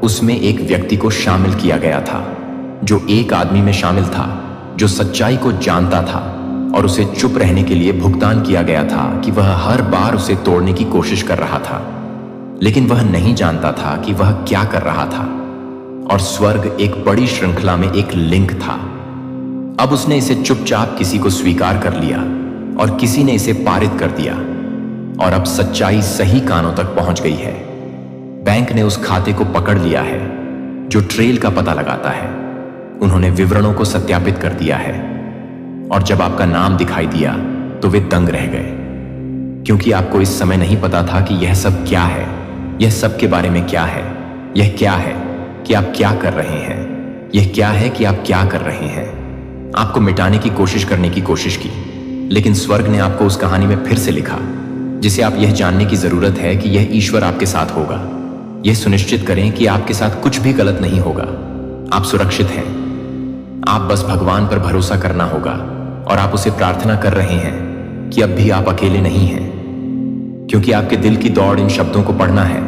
उसमें एक व्यक्ति को शामिल किया गया था, जो एक आदमी में शामिल था जो सच्चाई को जानता था, और उसे चुप रहने के लिए भुगतान किया गया था कि वह हर बार उसे तोड़ने की कोशिश कर रहा था, लेकिन वह नहीं जानता था कि वह क्या कर रहा था। और स्वर्ग एक बड़ी श्रृंखला में एक लिंक था। अब उसने इसे चुपचाप किसी को स्वीकार कर लिया और किसी ने इसे पारित कर दिया, और अब सच्चाई सही कानों तक पहुंच गई है। बैंक ने उस खाते को पकड़ लिया है जो ट्रेल का पता लगाता है। उन्होंने विवरणों को सत्यापित कर दिया है, और जब आपका नाम दिखाई दिया तो वे दंग रह गए, क्योंकि आपको इस समय नहीं पता था कि यह सब क्या है, यह सब के बारे में क्या है, यह क्या है कि आप क्या कर रहे हैं, यह क्या है कि आप क्या कर रहे हैं। आपको मिटाने की कोशिश करने की कोशिश की, लेकिन स्वर्ग ने आपको उस कहानी में फिर से लिखा, जिसे आप यह जानने की जरूरत है कि यह ईश्वर आपके साथ होगा। यह सुनिश्चित करें कि आपके साथ कुछ भी गलत नहीं होगा। आप सुरक्षित हैं। आप बस भगवान पर भरोसा करना होगा, और आप उसे प्रार्थना कर रहे हैं कि अब भी आप अकेले नहीं हैं, क्योंकि आपके दिल की दौड़ इन शब्दों को पढ़ना है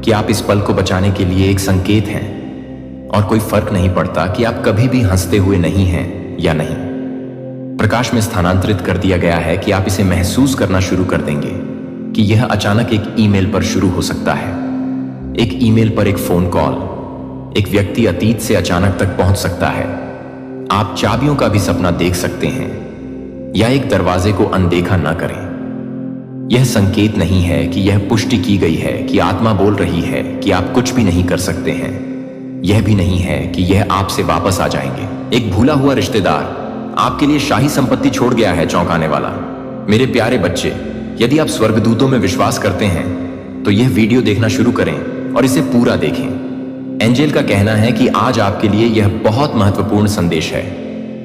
कि आप इस पल को बचाने के लिए एक संकेत हैं, और कोई फर्क नहीं पड़ता कि आप कभी भी हंसते हुए नहीं हैं या नहीं। प्रकाश में स्थानांतरित कर दिया गया है कि आप इसे महसूस करना शुरू कर देंगे कि यह अचानक एक ईमेल पर शुरू हो सकता है, एक ईमेल पर एक फोन कॉल, एक व्यक्ति अतीत से अचानक तक पहुंच सकता है। आप चाबियों का भी सपना देख सकते हैं, या एक दरवाजे को अनदेखा न करें। यह संकेत नहीं है कि यह पुष्टि की गई है कि आत्मा बोल रही है कि आप कुछ भी नहीं कर सकते हैं। यह भी नहीं है कि यह आपसे वापस आ जाएंगे। एक भूला हुआ रिश्तेदार आपके लिए शाही संपत्ति छोड़ गया है, चौंकाने वाला। मेरे प्यारे बच्चे, यदि आप स्वर्गदूतों में विश्वास करते हैं तो यह वीडियो देखना शुरू करें और इसे पूरा देखें। एंजेल का कहना है कि आज आपके लिए यह बहुत महत्वपूर्ण संदेश है।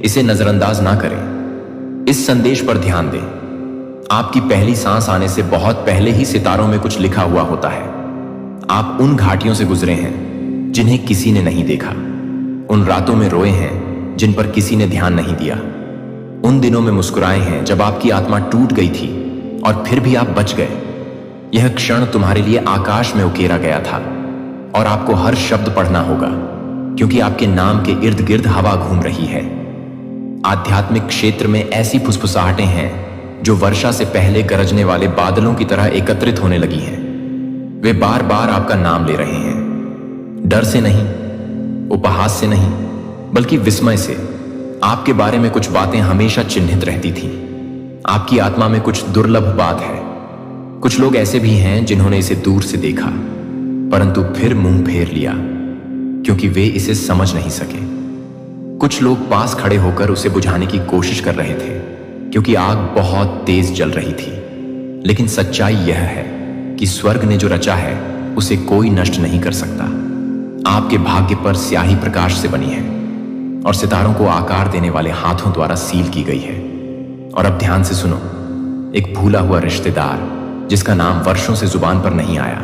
इसे नजरअंदाज ना करें। इस संदेश पर ध्यान दें। आपकी पहली सांस आने से बहुत पहले ही सितारों में कुछ लिखा हुआ होता है। आप उन घाटियों से गुजरे हैं जिन्हें किसी ने नहीं देखा, उन रातों में रोए हैं जिन पर किसी ने ध्यान नहीं दिया, उन दिनों में मुस्कुराए हैं जब आपकी आत्मा टूट गई थी और फिर भी आप बच गए। यह क्षण तुम्हारे लिए आकाश में उकेरा गया था, और आपको हर शब्द पढ़ना होगा, क्योंकि आपके नाम के इर्द गिर्द हवा घूम रही है। आध्यात्मिक क्षेत्र में ऐसी फुसफुसाहटें हैं जो वर्षा से पहले गरजने वाले बादलों की तरह एकत्रित होने लगी हैं। वे बार बार आपका नाम ले रहे हैं, डर से नहीं, उपहास से नहीं, बल्कि विस्मय से। आपके बारे में कुछ बातें हमेशा चिन्हित रहती थीं। आपकी आत्मा में कुछ दुर्लभ बात है। कुछ लोग ऐसे भी हैं जिन्होंने इसे दूर से देखा, परंतु फिर मुंह फेर लिया, क्योंकि वे इसे समझ नहीं सके। कुछ लोग पास खड़े होकर उसे बुझाने की कोशिश कर रहे थे, क्योंकि आग बहुत तेज जल रही थी। लेकिन सच्चाई यह है कि स्वर्ग ने जो रचा है उसे कोई नष्ट नहीं कर सकता। आपके भाग्य पर स्याही प्रकाश से बनी है और सितारों को आकार देने वाले हाथों द्वारा सील की गई है। और अब ध्यान से सुनो। एक भूला हुआ रिश्तेदार जिसका नाम वर्षों से जुबान पर नहीं आया,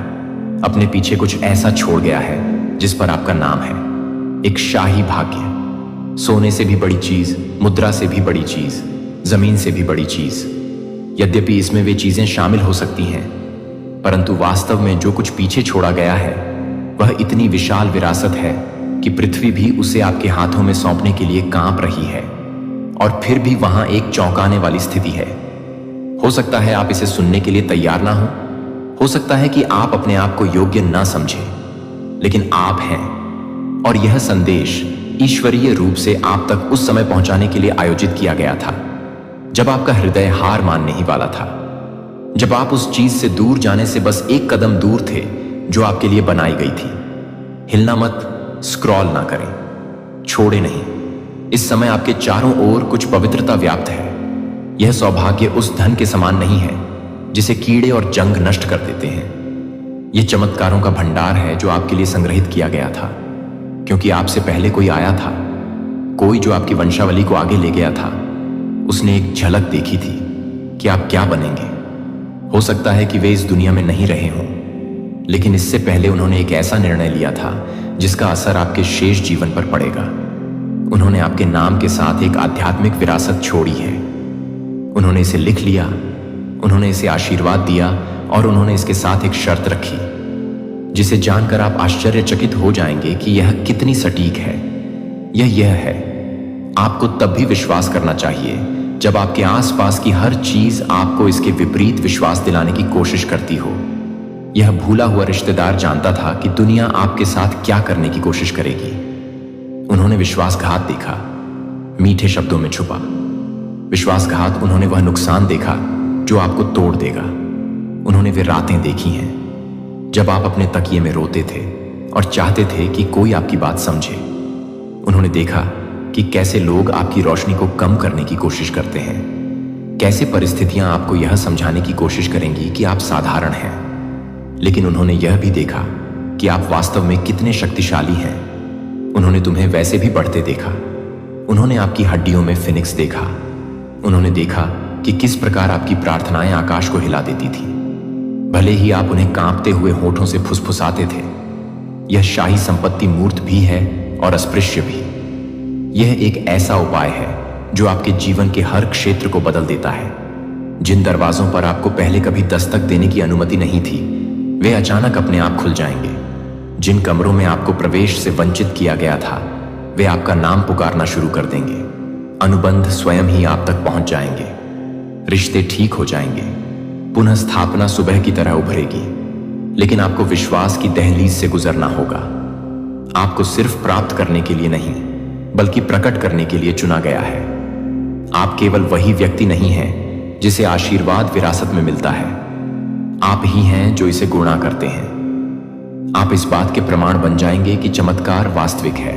अपने पीछे कुछ ऐसा छोड़ गया है जिस पर आपका नाम है। एक शाही भाग्य, सोने से भी बड़ी चीज, मुद्रा से भी बड़ी चीज, जमीन से भी बड़ी चीज। यद्यपि इसमें वे चीजें शामिल हो सकती हैं, परंतु वास्तव में जो कुछ पीछे छोड़ा गया है वह इतनी विशाल विरासत है कि पृथ्वी भी उसे आपके हाथों में सौंपने के लिए कांप रही है। और फिर भी वहां एक चौंकाने वाली स्थिति है। हो सकता है आप इसे सुनने के लिए तैयार ना हो सकता है कि आप अपने आप को योग्य ना समझें, लेकिन आप हैं। और यह संदेश ईश्वरीय रूप से आप तक उस समय पहुंचाने के लिए आयोजित किया गया था जब आपका हृदय हार मानने ही वाला था, जब आप उस चीज से दूर जाने से बस एक कदम दूर थे जो आपके लिए बनाई गई थी। हिलना मत, स्क्रॉल ना करें, छोड़े नहीं। इस समय आपके चारों ओर कुछ पवित्रता व्याप्त है। यह सौभाग्य उस धन के समान नहीं है जिसे कीड़े और जंग नष्ट कर देते हैं। यह चमत्कारों का भंडार है जो आपके लिए संग्रहित किया गया था। क्योंकि आपसे पहले कोई आया था, कोई जो आपकी वंशावली को आगे ले गया था। उसने एक झलक देखी थी कि आप क्या बनेंगे। हो सकता है कि वे इस दुनिया में नहीं रहे हों, लेकिन इससे पहले उन्होंने एक ऐसा निर्णय लिया था जिसका असर आपके शेष जीवन पर पड़ेगा। उन्होंने आपके नाम के साथ एक आध्यात्मिक विरासत छोड़ी है। उन्होंने इसे लिख लिया, उन्होंने इसे आशीर्वाद दिया और उन्होंने इसके साथ एक शर्त रखी जिसे जानकर आप आश्चर्यचकित हो जाएंगे कि यह कितनी सटीक है। यह है, आपको तब भी विश्वास करना चाहिए जब आपके आसपास की हर चीज आपको इसके विपरीत विश्वास दिलाने की कोशिश करती हो। यह भूला हुआ रिश्तेदार जानता था कि दुनिया आपके साथ क्या करने की कोशिश करेगी। उन्होंने विश्वासघात देखा, मीठे शब्दों में छुपा विश्वासघात। उन्होंने वह नुकसान देखा जो आपको तोड़ देगा। उन्होंने वे रातें देखी हैं जब आप अपने तकिए में रोते थे और चाहते थे कि कोई आपकी बात समझे। उन्होंने देखा कि कैसे लोग आपकी रोशनी को कम करने की कोशिश करते हैं, कैसे परिस्थितियां आपको यह समझाने की कोशिश करेंगी कि आप साधारण हैं। लेकिन उन्होंने यह भी देखा कि आप वास्तव में कितने शक्तिशाली हैं। उन्होंने तुम्हें वैसे भी बढ़ते देखा। उन्होंने आपकी हड्डियों में फिनिक्स देखा। उन्होंने देखा कि किस प्रकार आपकी प्रार्थनाएं आकाश को हिला देती थी, भले ही आप उन्हें कांपते हुए होठों से फुसफुसाते थे। यह शाही संपत्ति मूर्त भी है और अस्पृश्य भी। यह एक ऐसा उपाय है जो आपके जीवन के हर क्षेत्र को बदल देता है। जिन दरवाजों पर आपको पहले कभी दस्तक देने की अनुमति नहीं थी, वे अचानक अपने आप खुल जाएंगे। जिन कमरों में आपको प्रवेश से वंचित किया गया था, वे आपका नाम पुकारना शुरू कर देंगे। अनुबंध स्वयं ही आप तक पहुंच जाएंगे। रिश्ते ठीक हो जाएंगे। पुनः स्थापना सुबह की तरह उभरेगी। लेकिन आपको विश्वास की दहलीज से गुजरना होगा। आपको सिर्फ प्राप्त करने के लिए नहीं, बल्कि प्रकट करने के लिए चुना गया है। आप केवल वही व्यक्ति नहीं हैं जिसे आशीर्वाद विरासत में मिलता है। आप ही हैं जो इसे गुणा करते हैं। आप इस बात के प्रमाण बन जाएंगे कि चमत्कार वास्तविक है।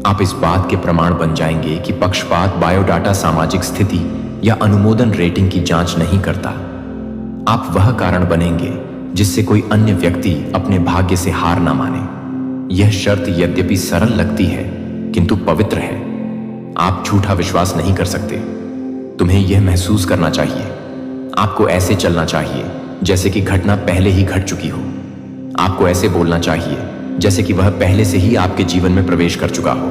आप इस बात के प्रमाण बन जाएंगे कि पक्षपात बायोडाटा सामाजिक स्थिति या अनुमोदन रेटिंग की जांच नहीं करता। आप वह कारण बनेंगे जिससे कोई अन्य व्यक्ति अपने भाग्य से हार ना माने। यह शर्त यद्यपि सरल लगती है किंतु पवित्र है। आप झूठा विश्वास नहीं कर सकते। तुम्हें यह महसूस करना चाहिए। आपको ऐसे चलना चाहिए जैसे कि घटना पहले ही घट चुकी हो। आपको ऐसे बोलना चाहिए जैसे कि वह पहले से ही आपके जीवन में प्रवेश कर चुका हो।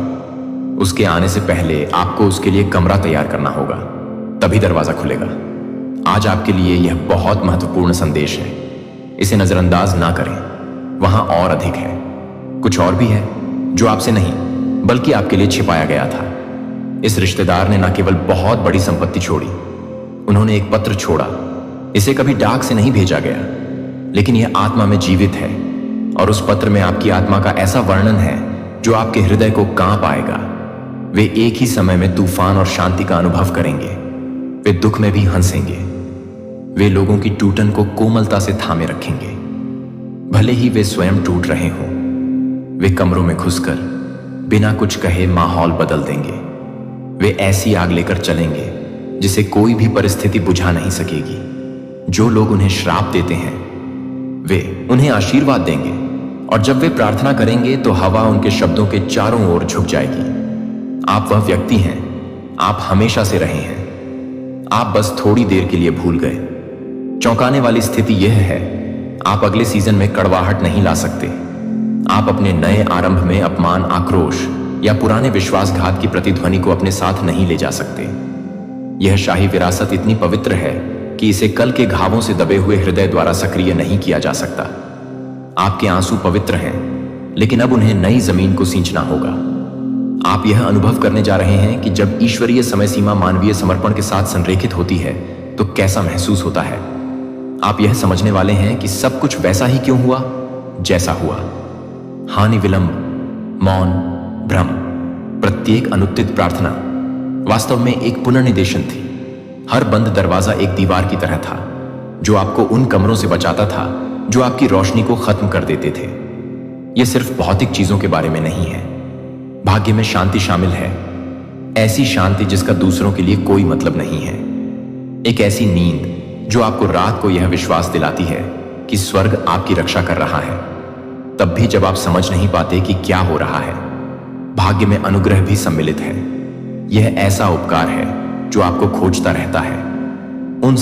उसके आने से पहले आपको उसके लिए कमरा तैयार करना होगा, तभी दरवाजा खुलेगा। आज आपके लिए यह बहुत महत्वपूर्ण संदेश है। इसे नजरअंदाज ना करें। वहां और अधिक है। कुछ और भी है जो आपसे नहीं बल्कि आपके लिए छिपाया गया था। इस रिश्तेदार ने न केवल बहुत बड़ी संपत्ति छोड़ी, उन्होंने एक पत्र छोड़ा। इसे कभी डाक से नहीं भेजा गया, लेकिन यह आत्मा में जीवित है। और उस पत्र में आपकी आत्मा का ऐसा वर्णन है जो आपके हृदय को कांप आएगा। वे एक ही समय में तूफान और शांति का अनुभव करेंगे। वे दुख में भी हंसेंगे। वे लोगों की टूटन को कोमलता से थामे रखेंगे, भले ही वे स्वयं टूट रहे हों। वे कमरों में घुसकर बिना कुछ कहे माहौल बदल देंगे। वे ऐसी आग लेकर चलेंगे जिसे कोई भी परिस्थिति बुझा नहीं सकेगी। जो लोग उन्हें श्राप देते हैं, वे उन्हें आशीर्वाद देंगे। और जब वे प्रार्थना करेंगे तो हवा उनके शब्दों के चारों ओर झुक जाएगी। आप वह व्यक्ति हैं, आप हमेशा से रहे हैं। आप बस थोड़ी देर के लिए भूल गए। चौंकाने वाली स्थिति यह है, आप अगले सीजन में कड़वाहट नहीं ला सकते। आप अपने नए आरंभ में अपमान, आक्रोश या पुराने विश्वासघात की प्रतिध्वनि को अपने साथ नहीं ले जा सकते। यह शाही विरासत इतनी पवित्र है कि इसे कल के घावों से दबे हुए हृदय द्वारा सक्रिय नहीं किया जा सकता। आपके आंसू पवित्र हैं, लेकिन अब उन्हें नई जमीन को सींचना होगा। आप यह अनुभव करने जा रहे हैं कि जब ईश्वरीय समय सीमा मानवीय समर्पण के साथ संरेखित होती है तो कैसा महसूस होता है। आप यह समझने वाले हैं कि सब कुछ वैसा ही क्यों हुआ जैसा हुआ। हानि, विलंब, मौन, भ्रम, प्रत्येक अनुत्थित प्रार्थना वास्तव में एक पुनर्निदेशन थी। हर बंद दरवाजा एक दीवार की तरह था जो आपको उन कमरों से बचाता था जो आपकी रोशनी को खत्म कर देते थे। यह सिर्फ भौतिक चीजों के बारे में नहीं है। भाग्य में शांति शामिल है, ऐसी शांति जिसका दूसरों के लिए कोई मतलब नहीं है। एक ऐसी नींद जो आपको रात को यह विश्वास दिलाती है कि स्वर्ग आपकी रक्षा कर रहा है, तब भी जब आप समझ नहीं पाते कि क्या हो रहा है। भाग्य में अनुग्रह भी सम्मिलित है। यह ऐसा उपकार है जो आपको खोजता रहता है। उन